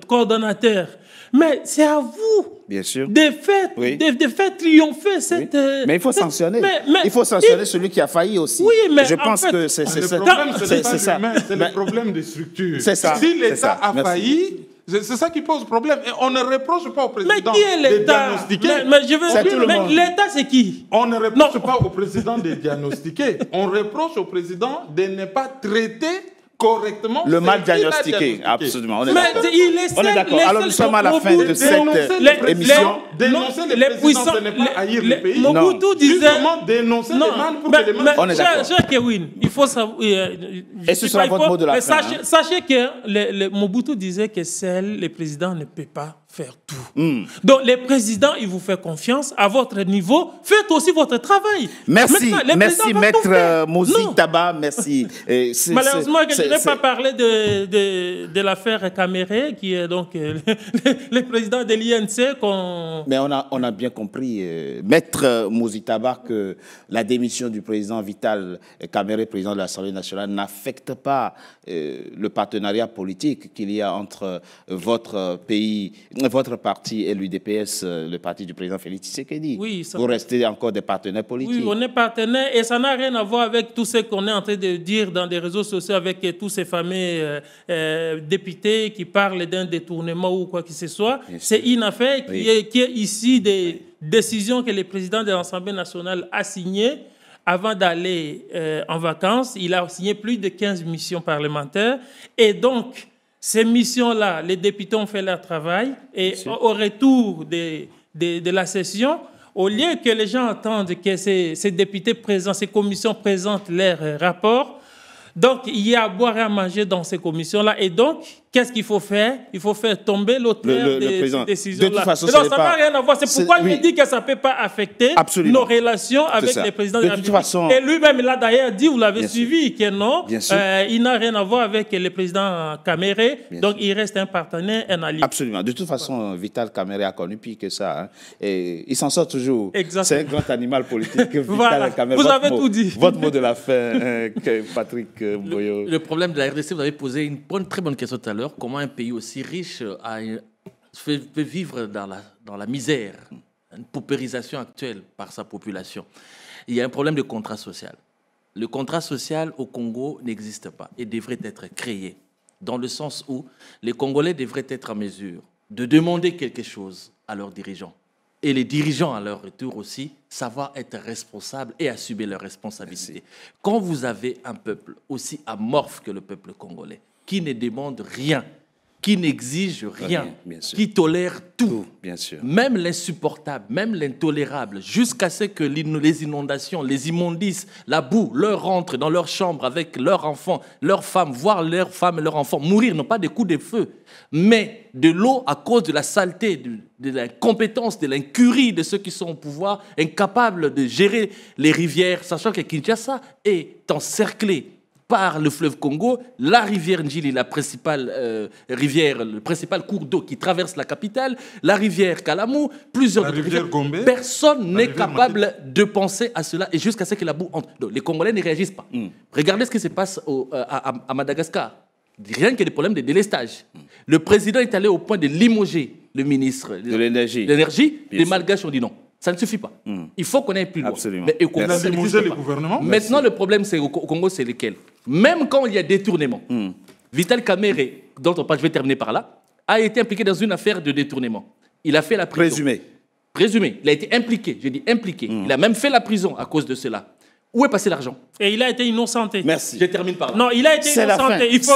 coordonnateur. Mais c'est à vous
bien sûr.
de faire triompher cette...
Mais il faut sanctionner. Il faut sanctionner celui qui a failli aussi.
Oui, mais
je pense que c'est ça.
C'est le problème des structures.
C'est ça.
Si l'État a failli... C'est ça qui pose problème. Et on ne reproche pas au président
mais qui est l'État? Mais l'État, c'est qui?
On ne reproche pas au président de diagnostiquer. On reproche au président de ne pas traiter correctement
le mal diagnostiqué. Absolument. On est d'accord. Alors nous sommes à la fin de cette émission.
Dénoncer les présidents, ce n'est pas haïr le pays.
Mobutu disait...
dénoncer les mal pour que les mal...
On est d'accord.
Cher Kewin, il faut savoir...
Et ce sera votre mot de la fin.
Sachez que Mobutu disait que seul le président ne peut pas faire tout. Donc, les présidents, ils vous font confiance à votre niveau. Faites aussi votre travail.
Merci, merci Maître Mouzi Taba, merci.
Malheureusement, je n'ai pas parlé de l'affaire Caméré, qui est donc le président de l'INC.
Mais on a bien compris, Maître Mouzi Taba, que la démission du président Vital Caméré, président de l'Assemblée nationale, n'affecte pas le partenariat politique qu'il y a entre votre pays, votre parti et l'UDPS, le parti du président Félix Tshisekedi.
Oui,
vous restez encore des partenaires politiques.
Oui, on est partenaires et ça n'a rien à voir avec tout ce qu'on est en train de dire dans des réseaux sociaux avec tous ces fameux députés qui parlent d'un détournement ou quoi que ce soit. C'est une affaire qui est ici des décisions que le président de l'Assemblée nationale a signées avant d'aller en vacances. Il a signé plus de 15 missions parlementaires et donc ces missions-là, les députés ont fait leur travail et au retour de la session, au lieu que les gens attendent que ces députés présentent, ces commissions présentent leurs rapports, Donc, il y a à boire et à manger dans ces commissions-là. Et donc, qu'est-ce qu'il faut faire? Il faut faire tomber l'auteur de ces décisions-là.
De toute façon,
ça n'a rien à voir. C'est pourquoi il dit que ça ne peut pas affecter nos relations avec les présidents de la République.
Façon...
Et lui-même, il a d'ailleurs dit, vous l'avez suivi, que non, il n'a rien à voir avec le président Kamere. Donc, il reste un partenaire, un allié.
Absolument. De toute façon, Vital Kamere a connu pire que ça. Hein. Et il s'en sort toujours. C'est un grand animal politique.
Voilà. Vous avez tout dit.
Votre mot de la fin, Patrick Boyo.
Le problème de la RDC, vous avez posé une très bonne question tout à l'heure. Comment un pays aussi riche peut vivre dans la misère, une paupérisation actuelle par sa population? Il y a un problème de contrat social. Le contrat social au Congo n'existe pas et devrait être créé, dans le sens où les Congolais devraient être en mesure de demander quelque chose à leurs dirigeants. Et les dirigeants, à leur retour aussi, savoir être responsables et assumer leurs responsabilités. Quand vous avez un peuple aussi amorphe que le peuple congolais, qui ne demande rien, qui n'exige rien, qui tolère tout,
bien sûr.
Même l'insupportable, même l'intolérable, jusqu'à ce que les inondations, les immondices, la boue leur rentre dans leur chambre avec leurs enfants, leurs femmes, voire leurs femmes et leurs enfants mourir, non pas des coups de feu, mais de l'eau à cause de la saleté, de l'incompétence, de l'incurie de ceux qui sont au pouvoir, incapables de gérer les rivières, sachant que Kinshasa est encerclée par le fleuve Congo, la rivière Njili, la principale rivière, le principal cours d'eau qui traverse la capitale, la rivière Kalamou, plusieurs autres rivières. Gombe, personne n'est capable de penser à cela et jusqu'à ce que la boue entre. Donc, les Congolais ne réagissent pas. Regardez ce qui se passe à Madagascar. Rien que des problèmes de délestage. Le président est allé au point de limoger le ministre
de l'énergie.
Les Malgaches ont dit non. Ça ne suffit pas. Il faut qu'on aille plus loin.
Absolument.
Mais
il a limogé le gouvernement.
Maintenant, le problème au Congo, c'est lequel? Même quand il y a détournement, Vital Kamere, dont on parle, je vais terminer par là, a été impliqué dans une affaire de détournement. Il a fait la prison. Présumé. Il a été impliqué. Je dis impliqué. Il a même fait la prison à cause de cela. Où est passé l'argent?
Et il a été innocenté.
Merci.
Je termine par là.
Non, il a été innocenté. Il faut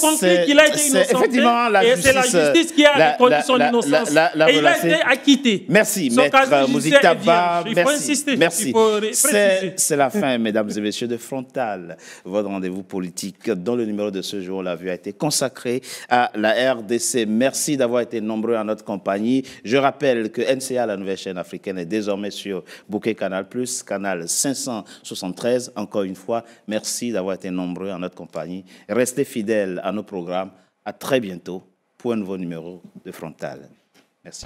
conclure qu'il a été innocenté.
Effectivement,
et c'est la justice qui a reconnu son innocence. Et il a été acquitté.
Merci, Maître Muzitaba.
Il faut insister.
Merci. C'est la fin, mesdames et messieurs, de Frontal, votre rendez-vous politique, dont le numéro de ce jour, la vue, a été consacré à la RDC. Merci d'avoir été nombreux en notre compagnie. Je rappelle que NCA, la nouvelle chaîne africaine, est désormais sur Bouquet Canal+, canal 573. Encore une fois, merci d'avoir été nombreux en notre compagnie. Restez fidèles à nos programmes. À très bientôt pour un nouveau numéro de Frontal. Merci.